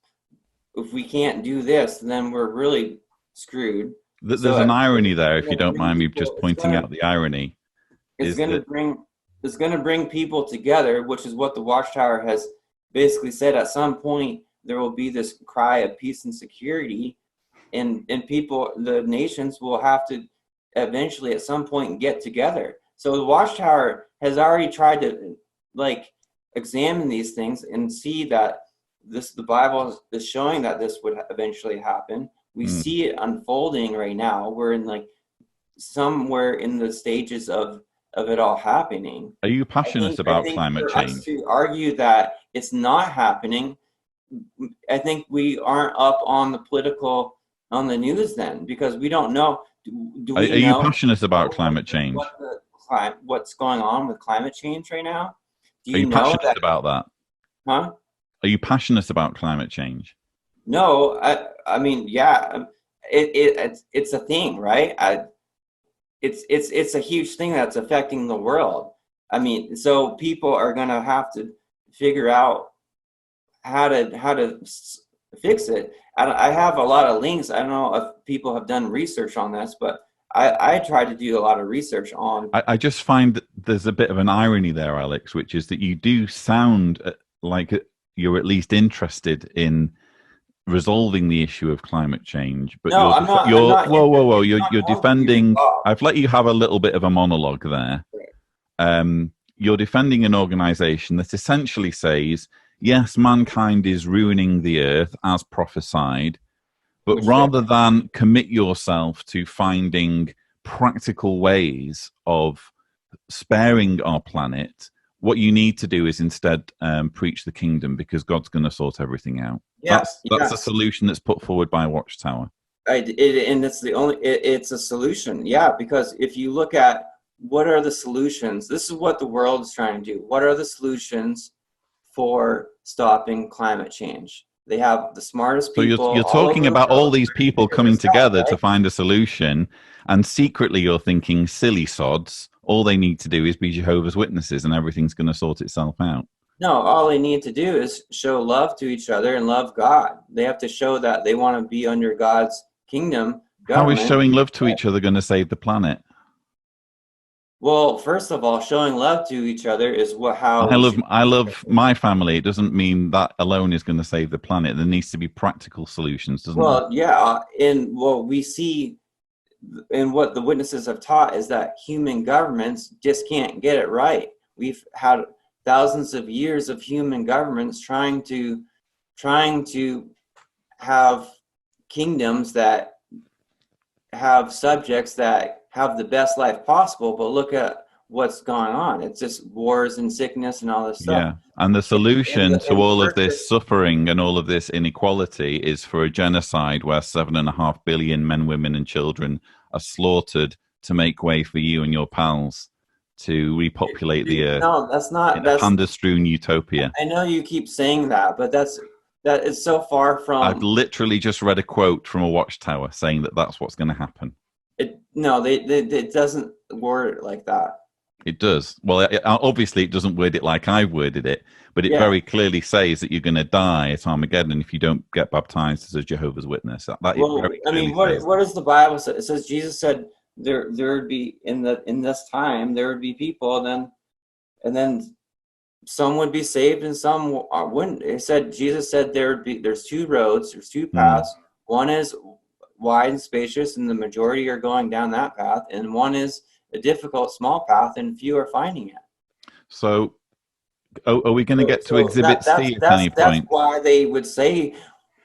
Speaker 2: if we can't do this, then we're really screwed.
Speaker 1: There's an irony there, if you don't mind me just pointing out the irony.
Speaker 2: It's going to bring people together, which is what the Watchtower has basically said. At some point, there will be this cry of peace and security, and people, the nations will have to eventually at some point get together. So the Watchtower has already tried to like examine these things and see that the Bible is showing that this would eventually happen. We see it unfolding right now. We're in like somewhere in the stages of it all happening.
Speaker 1: Are you passionate about climate change?
Speaker 2: Us to argue that it's not happening, I think we aren't up on the news then, because we don't know.
Speaker 1: Are you passionate about climate change?
Speaker 2: What's going on with climate change right now?
Speaker 1: Are you passionate about that?
Speaker 2: Huh?
Speaker 1: Are you passionate about climate change?
Speaker 2: No, I mean, yeah, it's a thing, right? It's a huge thing that's affecting the world. I mean, so people are gonna have to figure out how to fix it. I have a lot of links. I don't know if people have done research on this, but I try to do a lot of research on.
Speaker 1: I just find that there's a bit of an irony there, Alex, which is that you do sound like you're at least interested in resolving the issue of climate change, but
Speaker 2: no, I'm not.
Speaker 1: Whoa! You're defending. I've let you have a little bit of a monologue there. You're defending an organization that essentially says, yes, mankind is ruining the earth as prophesied, but rather than commit yourself to finding practical ways of sparing our planet, what you need to do is instead preach the kingdom, because God's going to sort everything out.
Speaker 2: Yes,
Speaker 1: that's a solution that's put forward by Watchtower.
Speaker 2: And it's a solution, yeah, because if you look at what are the solutions, this is what the world is trying to do. What are the solutions for stopping climate change? They have the smartest people.
Speaker 1: So you're talking about all these people coming together to find a solution, and secretly you're thinking, silly sods, all they need to do is be Jehovah's Witnesses and everything's going to sort itself out.
Speaker 2: No, all they need to do is show love to each other and love God. They have to show that they want to be under God's kingdom.
Speaker 1: How is showing love to each other going to save the planet?
Speaker 2: Well, first of all, showing love to each other is how
Speaker 1: I love my family. It doesn't mean that alone is going to save the planet. There needs to be practical solutions, doesn't
Speaker 2: there? Well, yeah, and what we see and what the witnesses have taught is that human governments just can't get it right. We've had thousands of years of human governments trying to have kingdoms that have subjects that have the best life possible, but look at what's going on. It's just wars and sickness and all this stuff.
Speaker 1: Yeah, and the solution to all of this suffering and all of this inequality is for a genocide where 7.5 billion men, women, and children are slaughtered to make way for you and your pals to repopulate the earth.
Speaker 2: No, that's not.
Speaker 1: That's a panda-strewn utopia.
Speaker 2: I know you keep saying that, but that is so far from.
Speaker 1: I've literally just read a quote from a Watchtower saying that that's what's going to happen.
Speaker 2: It doesn't word it like that.
Speaker 1: It does. Well, obviously it doesn't word it like I've worded it, but it very clearly says that you're going to die at Armageddon if you don't get baptized as a Jehovah's Witness. What
Speaker 2: does the Bible say? It says Jesus said there would be in this time there would be people, and then some would be saved and some wouldn't. Jesus said there's two roads, there's two paths. One is wide and spacious, and the majority are going down that path, and one is a difficult small path, and few are finding it.
Speaker 1: So are we going to get to Exhibit C at any point?
Speaker 2: That's why they would say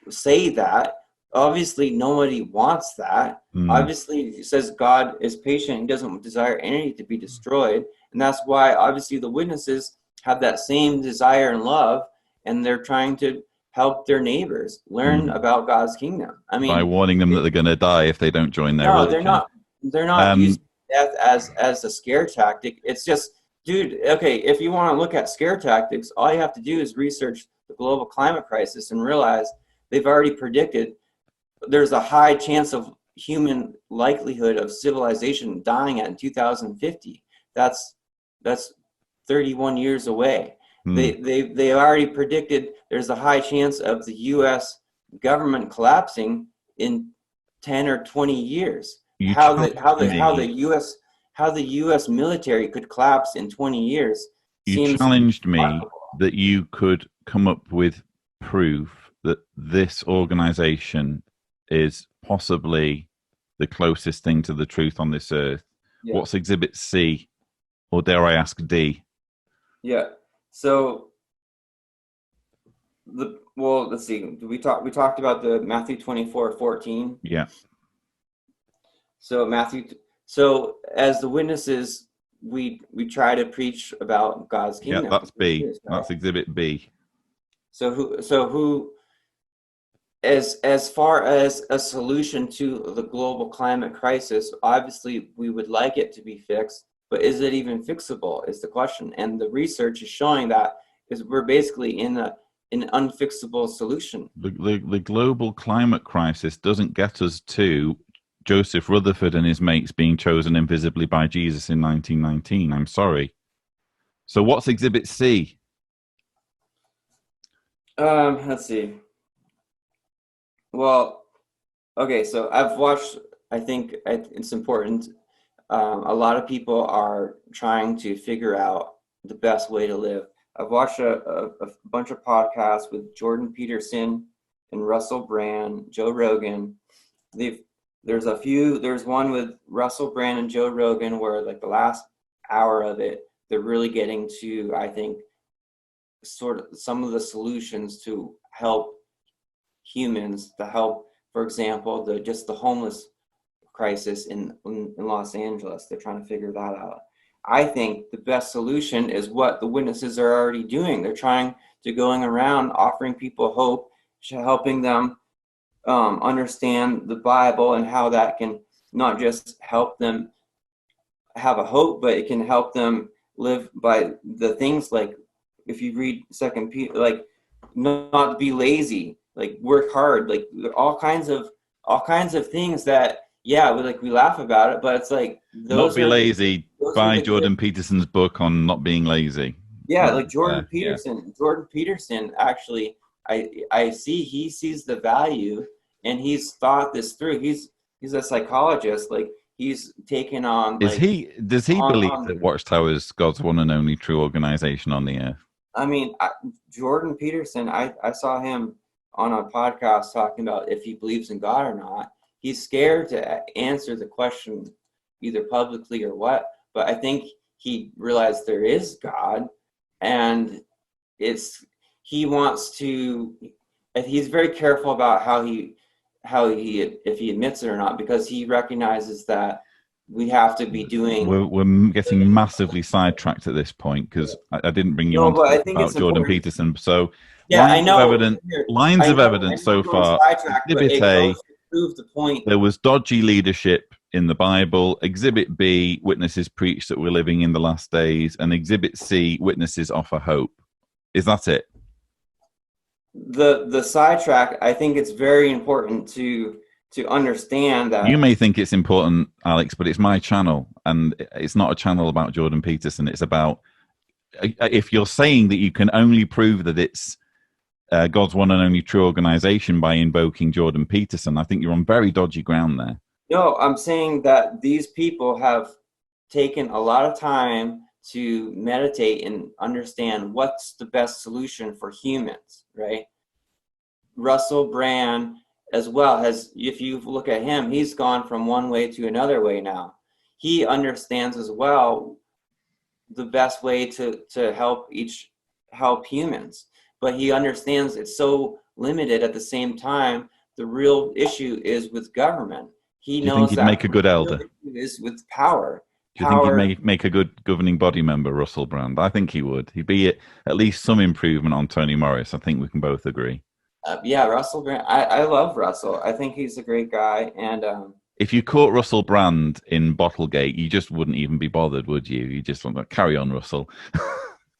Speaker 2: that. Obviously nobody wants that. Obviously it says God is patient. He doesn't desire any to be destroyed, and that's why obviously the witnesses have that same desire and love, and they're trying to help their neighbors learn about God's kingdom. I mean,
Speaker 1: by warning them that they're going to die if they don't join their religion.
Speaker 2: They're not using death as a scare tactic. It's just, dude, okay, if you want to look at scare tactics, all you have to do is research the global climate crisis and realize they've already predicted there's a high chance of human likelihood of civilization dying in 2050. That's 31 years away. They already predicted there's a high chance of the U.S. government collapsing in 10 or 20 years. How the U.S. military could collapse in 20 years.
Speaker 1: You challenged me that you could come up with proof that this organization is possibly the closest thing to the truth on this earth.
Speaker 2: Yeah.
Speaker 1: What's Exhibit C, or dare I ask D?
Speaker 2: Yeah. So let's see. We talked about the Matthew 24:14.
Speaker 1: Yeah.
Speaker 2: So so as the witnesses, we try to preach about God's kingdom.
Speaker 1: Yeah, that's B.
Speaker 2: Right?
Speaker 1: That's Exhibit B.
Speaker 2: So who as far as a solution to the global climate crisis, obviously we would like it to be fixed, but is it even fixable is the question. And the research is showing that we're basically in an unfixable solution.
Speaker 1: The global climate crisis doesn't get us to Joseph Rutherford and his mates being chosen invisibly by Jesus in 1919. I'm sorry. So what's Exhibit C?
Speaker 2: Let's see. Well, okay, so I've watched, I think it's important. A lot of people are trying to figure out the best way to live. I've watched a bunch of podcasts with Jordan Peterson and Russell Brand, Joe Rogan. There's one with Russell Brand and Joe Rogan where like the last hour of it, they're really getting to, I think, sort of some of the solutions to help humans, to help, for example, the homeless crisis in Los Angeles. They're trying to figure that out. I think the best solution is what the witnesses are already doing. They're trying to going around offering people hope, helping them understand the Bible and how that can not just help them have a hope, but it can help them live by the things like, if you read Second Peter, like not be lazy, like work hard, like all kinds of things that, yeah, we laugh about it, but it's like
Speaker 1: Not Be Lazy by Jordan Peterson's book on not being lazy.
Speaker 2: Yeah, like Jordan Peterson. Yeah. Jordan Peterson, actually, I see he sees the value, and he's thought this through. He's a psychologist. Like he's taken on.
Speaker 1: Does he believe that Watchtower is God's one and only true organization on the earth?
Speaker 2: I mean, Jordan Peterson. I saw him on a podcast talking about if he believes in God or not. He's scared to answer the question either publicly or what, but I think he realized there is God, and he wants to. He's very careful about how he if he admits it or not, because he recognizes that we have to be doing.
Speaker 1: We're getting massively sidetracked at this point because I didn't bring you on to talk about Jordan Peterson. So
Speaker 2: yeah, I know
Speaker 1: lines of evidence so far. Exhibit A,
Speaker 2: prove the point.
Speaker 1: There was dodgy leadership in the Bible. Exhibit B, witnesses preach that we're living in the last days, and Exhibit C, witnesses offer hope. Is that it?
Speaker 2: The sidetrack, I think it's very important to understand that.
Speaker 1: You may think it's important, Alex, but it's my channel, and it's not a channel about Jordan Peterson. It's about, if you're saying that you can only prove that it's God's one and only true organization by invoking Jordan Peterson, I think you're on very dodgy ground there.
Speaker 2: No, I'm saying that these people have taken a lot of time to meditate and understand what's the best solution for humans, right? Russell Brand as well has, if you look at him, he's gone from one way to another way now. He understands as well the best way to help humans, but he understands it's so limited. At the same time, the real issue is with government. He knows
Speaker 1: think he'd
Speaker 2: that
Speaker 1: make a good elder?
Speaker 2: Is with power.
Speaker 1: Do you think he'd make a good governing body member, Russell Brand? I think he would. He'd be at least some improvement on Tony Morris. I think we can both agree.
Speaker 2: Yeah, Russell Brand. I love Russell. I think he's a great guy. And
Speaker 1: if you caught Russell Brand in Bottlegate, you just wouldn't even be bothered, would you? You just want to carry on, Russell.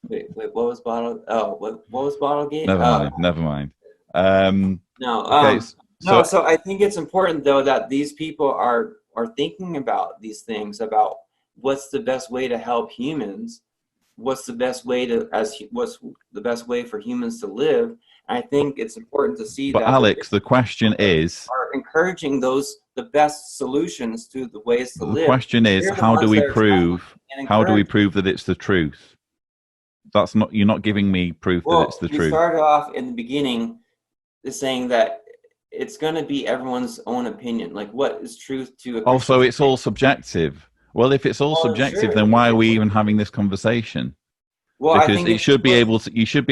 Speaker 2: wait, what was what was Bottlegate?
Speaker 1: Never mind.
Speaker 2: So I think it's important though that these people are thinking about these things, about what's the best way to help humans, what's the best way for humans to live. And I think it's important to see
Speaker 1: that. But Alex, the question is,
Speaker 2: are encouraging the best solutions to the ways to live.
Speaker 1: The question is, how do we prove that it's the truth? You're not giving me proof that it's the truth.
Speaker 2: We started off in the beginning is saying that it's going to be everyone's own opinion. Like, what is truth to a Christian?
Speaker 1: Also, it's all subjective. Well, if it's all subjective,
Speaker 2: sure.
Speaker 1: then why are we even having this conversation?
Speaker 2: Well,
Speaker 1: Because
Speaker 2: I think
Speaker 1: you should be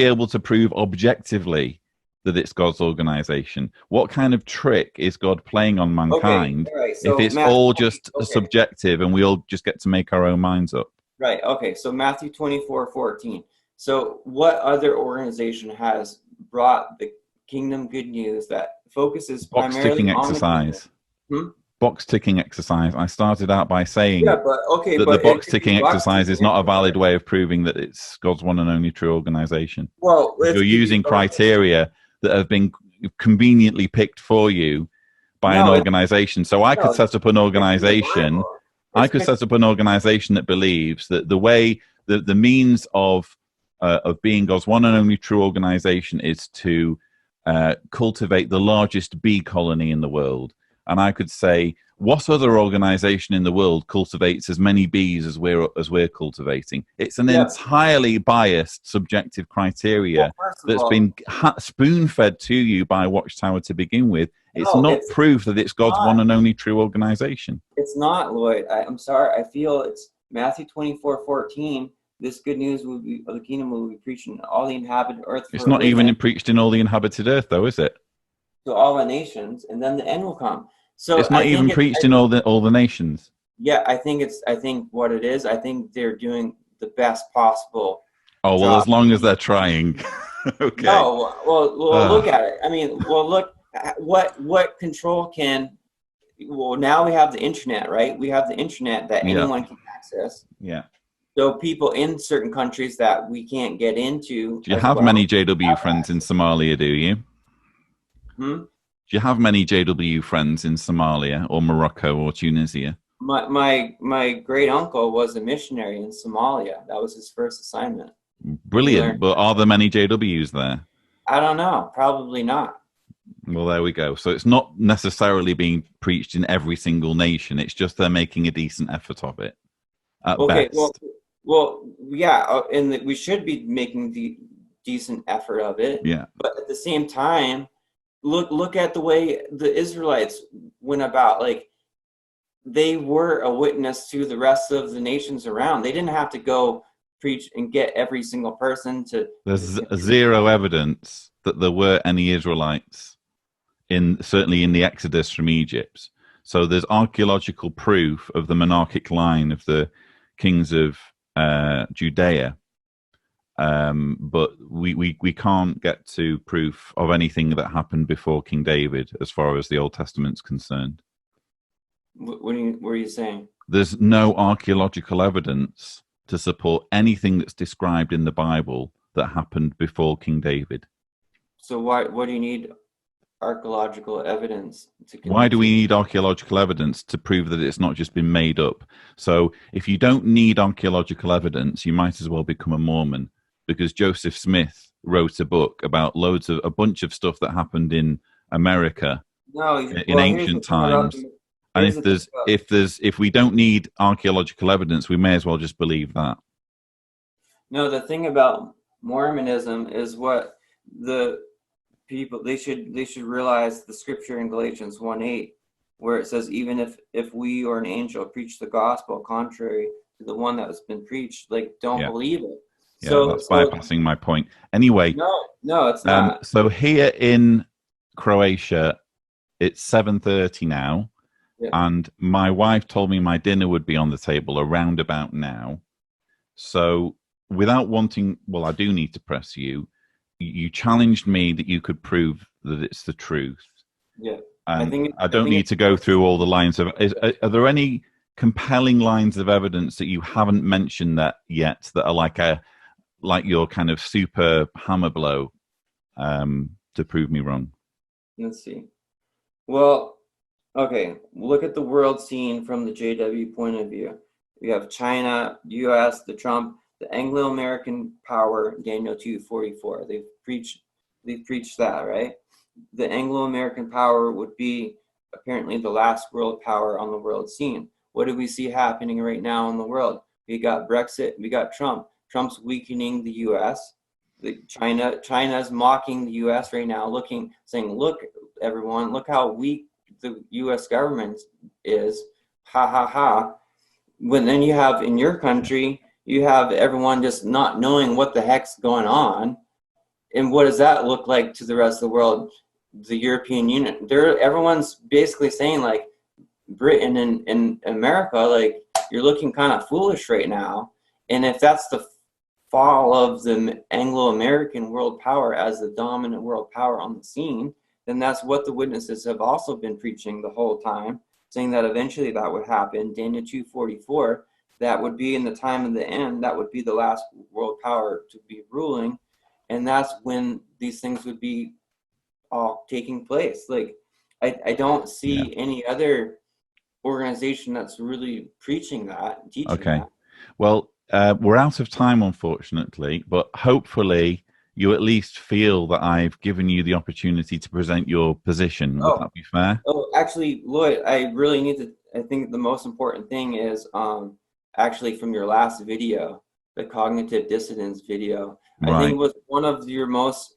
Speaker 1: able to prove objectively that it's God's organization. What kind of trick is God playing on mankind
Speaker 2: so
Speaker 1: if it's all just subjective and we all just get to make our own minds up?
Speaker 2: Right. Okay. So Matthew 24:14. So what other organization has brought the kingdom good news that focuses primarily on the kingdom?
Speaker 1: Box ticking exercise. I started out by saying
Speaker 2: that
Speaker 1: the box ticking exercise is not a valid way of proving that it's God's one and only true organization.
Speaker 2: Well,
Speaker 1: you're using criteria that have been conveniently picked for you by an organization. So I could set up an organization. I could set up an organization that believes that the way the means of being God's one and only true organization is to cultivate the largest bee colony in the world. And I could say, what other organization in the world cultivates as many bees as we're cultivating? It's an entirely biased, subjective criteria that's been spoon-fed to you by Watchtower to begin with. It's not proof that it's God's one and only true organization.
Speaker 2: It's not, Lloyd. I'm sorry. I feel it's Matthew 24:14. This good news will be of the kingdom will be preached in all the inhabited earth.
Speaker 1: It's not even preached in all the inhabited earth, though, is it?
Speaker 2: To all the nations, and then the end will come. So
Speaker 1: it's not even preached in all the nations.
Speaker 2: Yeah, I think what it is. I think they're doing the best possible.
Speaker 1: Oh well, as long as they're trying. Okay.
Speaker 2: No, well, look at it. I mean, look what control can. Well, now we have the internet, right? We have the internet that anyone can access.
Speaker 1: Yeah.
Speaker 2: So people in certain countries that we can't get into.
Speaker 1: Do you have many JW friends in Somalia? Do you? Do you have many JW friends in Somalia or Morocco or Tunisia?
Speaker 2: My great uncle was a missionary in Somalia. That was his first assignment.
Speaker 1: Brilliant. But are there many JWs there?
Speaker 2: I don't know. Probably not.
Speaker 1: Well, there we go. So it's not necessarily being preached in every single nation. It's just they're making a decent effort of it. At best.
Speaker 2: Well, yeah, and we should be making the decent effort of it.
Speaker 1: Yeah.
Speaker 2: But at the same time, look at the way the Israelites went about. Like, they were a witness to the rest of the nations around. They didn't have to go preach and get every single person to.
Speaker 1: There's zero evidence that there were any Israelites certainly in the Exodus from Egypt. So there's archaeological proof of the monarchic line of the kings of Judea. But we can't get to proof of anything that happened before King David as far as the Old Testament's concerned.
Speaker 2: What are you saying?
Speaker 1: There's no archaeological evidence to support anything that's described in the Bible that happened before King David.
Speaker 2: So what do you need archaeological evidence to?
Speaker 1: Why do we need archaeological evidence to prove that it's not just been made up? So if you don't need archaeological evidence, you might as well become a Mormon, because Joseph Smith wrote a book about a bunch of stuff that happened in America in ancient times. And if we don't need archaeological evidence, we may as well just believe that.
Speaker 2: No, the thing about Mormonism is what the people they should realize the scripture in Galatians 1:8, where it says, even if we or an angel preach the gospel contrary to the one that has been preached, like, don't believe it.
Speaker 1: Yeah, so that's bypassing my point. Anyway,
Speaker 2: no, it's not.
Speaker 1: So here in Croatia, it's 7:30 now. Yeah. And my wife told me my dinner would be on the table around about now. So without wanting, well, I do need to press you. You challenged me that you could prove that it's the truth.
Speaker 2: Yeah.
Speaker 1: And I don't need to go through all the lines of. Are there any compelling lines of evidence that you haven't mentioned that yet that are like your kind of super hammer blow to prove me wrong?
Speaker 2: Let's see. Well, okay, look at the world scene from the JW point of view. We have China, the U.S., the Trump, the Anglo-American power, Daniel 2:44. They've preached that, right? The Anglo-American power would be apparently the last world power on the world scene. What do we see happening right now in the world? We got Brexit, we got Trump. Trump's weakening the U.S. China's mocking the U.S. right now, saying, look, everyone, look how weak the U.S. government is. Ha ha ha. When then you have in your country, you have everyone just not knowing what the heck's going on. And what does that look like to the rest of the world? The European Union, everyone's basically saying, like, Britain and America, like, you're looking kind of foolish right now. And if that's the fall of the Anglo-American world power as the dominant world power on the scene, then that's what the witnesses have also been preaching the whole time, saying that eventually that would happen. Daniel 2:44, that would be in the time of the end, that would be the last world power to be ruling, and that's when these things would be all taking place. Like, I don't see any other organization that's really preaching that, teaching that.
Speaker 1: Well, we're out of time, unfortunately, but hopefully you at least feel that I've given you the opportunity to present your position. Would that be fair?
Speaker 2: Oh, actually, Lloyd, I really need to, I think the most important thing is actually from your last video, the cognitive dissonance video.
Speaker 1: Right.
Speaker 2: I think it was one of your most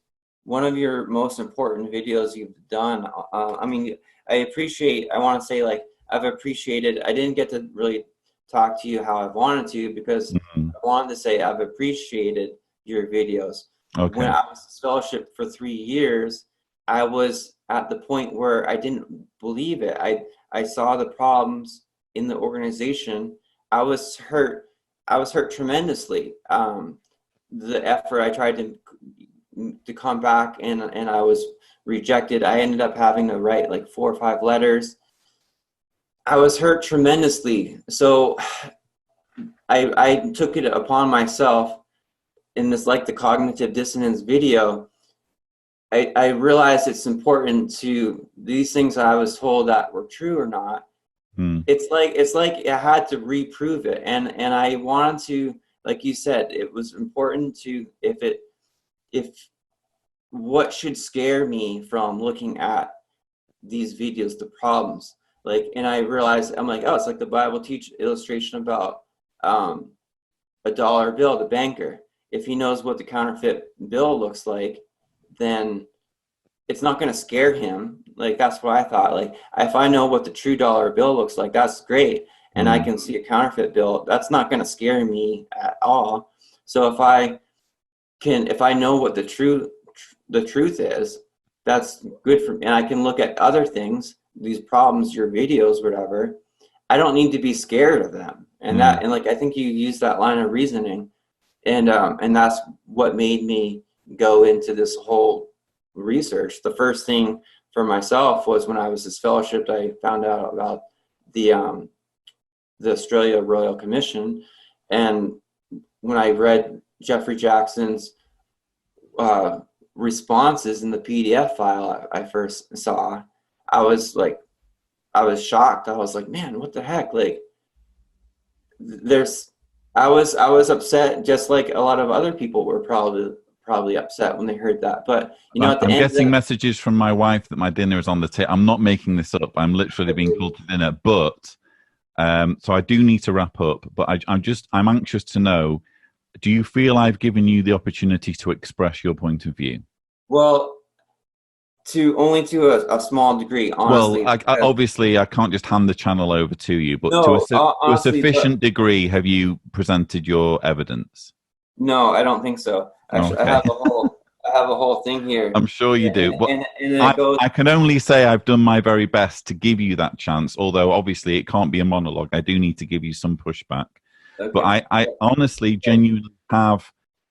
Speaker 2: important videos you've done. I mean, I want to say, like, I've appreciated, I didn't get to really talk to you how I wanted to, because I wanted to say I've appreciated your videos.
Speaker 1: Okay.
Speaker 2: When I was fellowship for 3 years, I was at the point where I didn't believe it. I saw the problems in the organization. I was hurt tremendously. The effort I tried to come back, and I was rejected. I ended up having to write like 4 or 5 letters. I was hurt tremendously. So I took it upon myself in this, like, the cognitive dissonance video. I realized it's important to these things I was told that were true or not. It's like I had to reprove it. And I wanted to, like you said, it was important to, if what should scare me from looking at these videos, the problems, like, and I realized, I'm like, oh, it's like the Bible teach illustration about a dollar bill, the banker. If he knows what the counterfeit bill looks like, then it's not going to scare him. Like, that's what I thought. Like, if I know what the true dollar bill looks like, that's great. And I can see a counterfeit bill, that's not going to scare me at all. So if I know what the truth is, that's good for me. And I can look at other things, these problems, your videos, whatever. I don't need to be scared of them. And and like, I think you used that line of reasoning, and that's what made me go into this whole research. The first thing for myself was when I was this fellowship, I found out about the Australia Royal Commission, and when I read Jeffrey Jackson's responses in the PDF file I first saw, I was shocked. I was like, man, what the heck? Like, I was upset, just like a lot of other people were probably upset when they heard that. But you know, at the
Speaker 1: I'm
Speaker 2: end,
Speaker 1: getting messages from my wife that my dinner is on the table. I'm not making this up. I'm literally being called to dinner. But so I do need to wrap up. But I'm anxious to know, do you feel I've given you the opportunity to express your point of view?
Speaker 2: Well, only to a small degree, honestly.
Speaker 1: Well, obviously, I can't just hand the channel over to you, but
Speaker 2: No,
Speaker 1: to a
Speaker 2: honestly,
Speaker 1: sufficient degree, have you presented your evidence?
Speaker 2: No, I don't think so. Actually,
Speaker 1: Okay.
Speaker 2: I have a whole thing here.
Speaker 1: I'm sure you do. But
Speaker 2: and it goes,
Speaker 1: I can only say I've done my very best to give you that chance, although obviously it can't be a monologue. I do need to give you some pushback.
Speaker 2: okay.
Speaker 1: But I honestly, genuinely have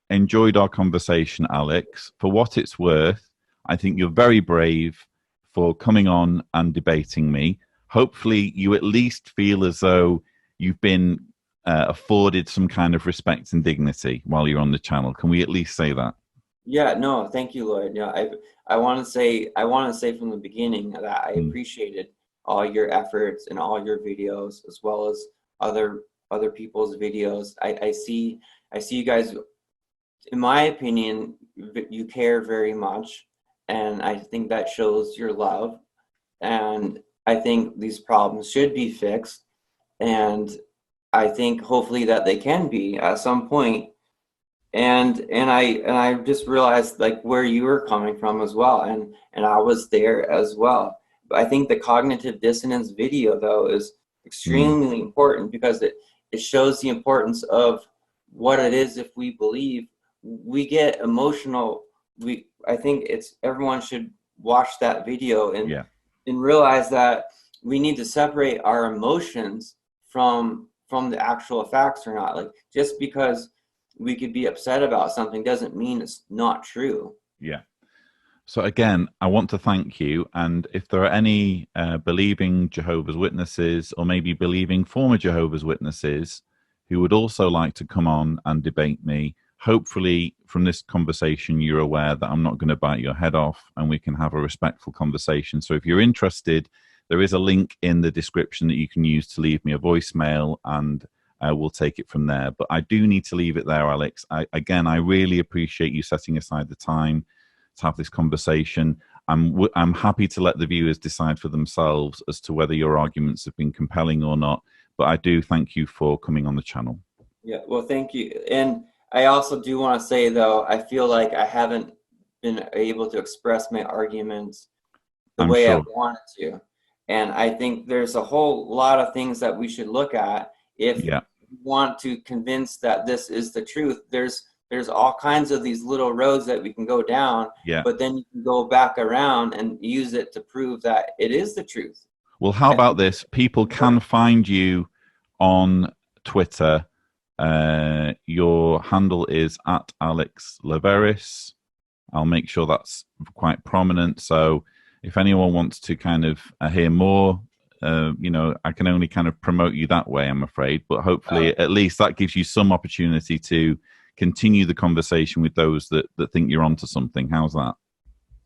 Speaker 1: enjoyed our conversation, Alex. For what it's worth, I think you're very brave for coming on and debating me. Hopefully you at least feel as though you've been afforded some kind of respect and dignity while you're on the channel. Can we at least say that?
Speaker 2: Yeah, no, thank you, Lloyd. Yeah, I want to say from the beginning that I appreciated all your efforts and all your videos, as well as other people's videos. I see you guys, in my opinion, you care very much, and I think that shows your love. And I think these problems should be fixed, and I think hopefully that they can be at some point. and I just realized like where you were coming from as well, and I was there as well. But I think the cognitive dissonance video though is extremely important, because it shows the importance of what it is. If we believe, we get emotional. I think everyone should watch that video and realize that we need to separate our emotions from the actual facts or not. Like, just because we could be upset about something doesn't mean it's not true.
Speaker 1: Yeah. So again, I want to thank you. And if there are any believing Jehovah's Witnesses, or maybe believing former Jehovah's Witnesses, who would also like to come on and debate me, hopefully from this conversation you're aware that I'm not going to bite your head off, and we can have a respectful conversation. So if you're interested, there is a link in the description that you can use to leave me a voicemail, and we'll take it from there. But I do need to leave it there, Alex. Again, I really appreciate you setting aside the time to have this conversation. I'm happy to let the viewers decide for themselves as to whether your arguments have been compelling or not. But I do thank you for coming on the channel.
Speaker 2: Yeah, well, thank you. And I also do want to say, though, I feel like I haven't been able to express my arguments the way I wanted to. And I think there's a whole lot of things that we should look at if we want to convince that this is the truth. There's all kinds of these little roads that we can go down, but then you can go back around and use it to prove that it is the truth.
Speaker 1: Well, how about this? People can find you on Twitter. Your handle is @AlexLaveris. I'll make sure that's quite prominent. So if anyone wants to kind of hear more, I can only kind of promote you that way, I'm afraid. But hopefully, at least that gives you some opportunity to continue the conversation with those that think you're onto something. How's that?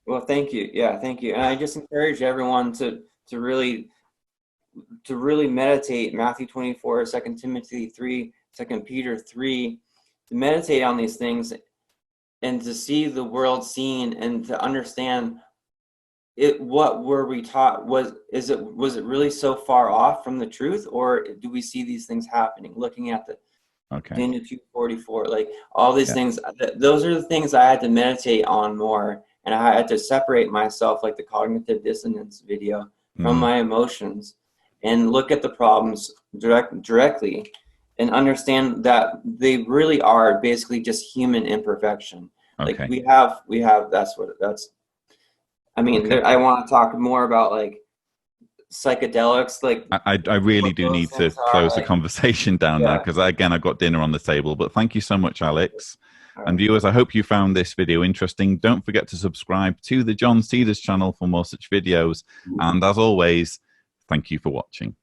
Speaker 2: Well, thank you. Yeah, thank you. And I just encourage everyone to really meditate Matthew 24, 2 Timothy 3, 2 Peter 3, to meditate on these things and to see the world seen, and to understand what were we taught? Was it really so far off from the truth, or do we see these things happening? Looking at the Daniel 2:44, like all these things, those are the things I had to meditate on more, and I had to separate myself, like the cognitive dissonance video, from my emotions, and look at the problems directly, and understand that they really are basically just human imperfection. Like we have that's. I mean, I want to talk more about like psychedelics. Like
Speaker 1: I really do need to close the conversation down now, because again, I've got dinner on the table. But thank you so much, Alex. And viewers, I hope you found this video interesting. Don't forget to subscribe to the John Cedars channel for more such videos. And as always, thank you for watching.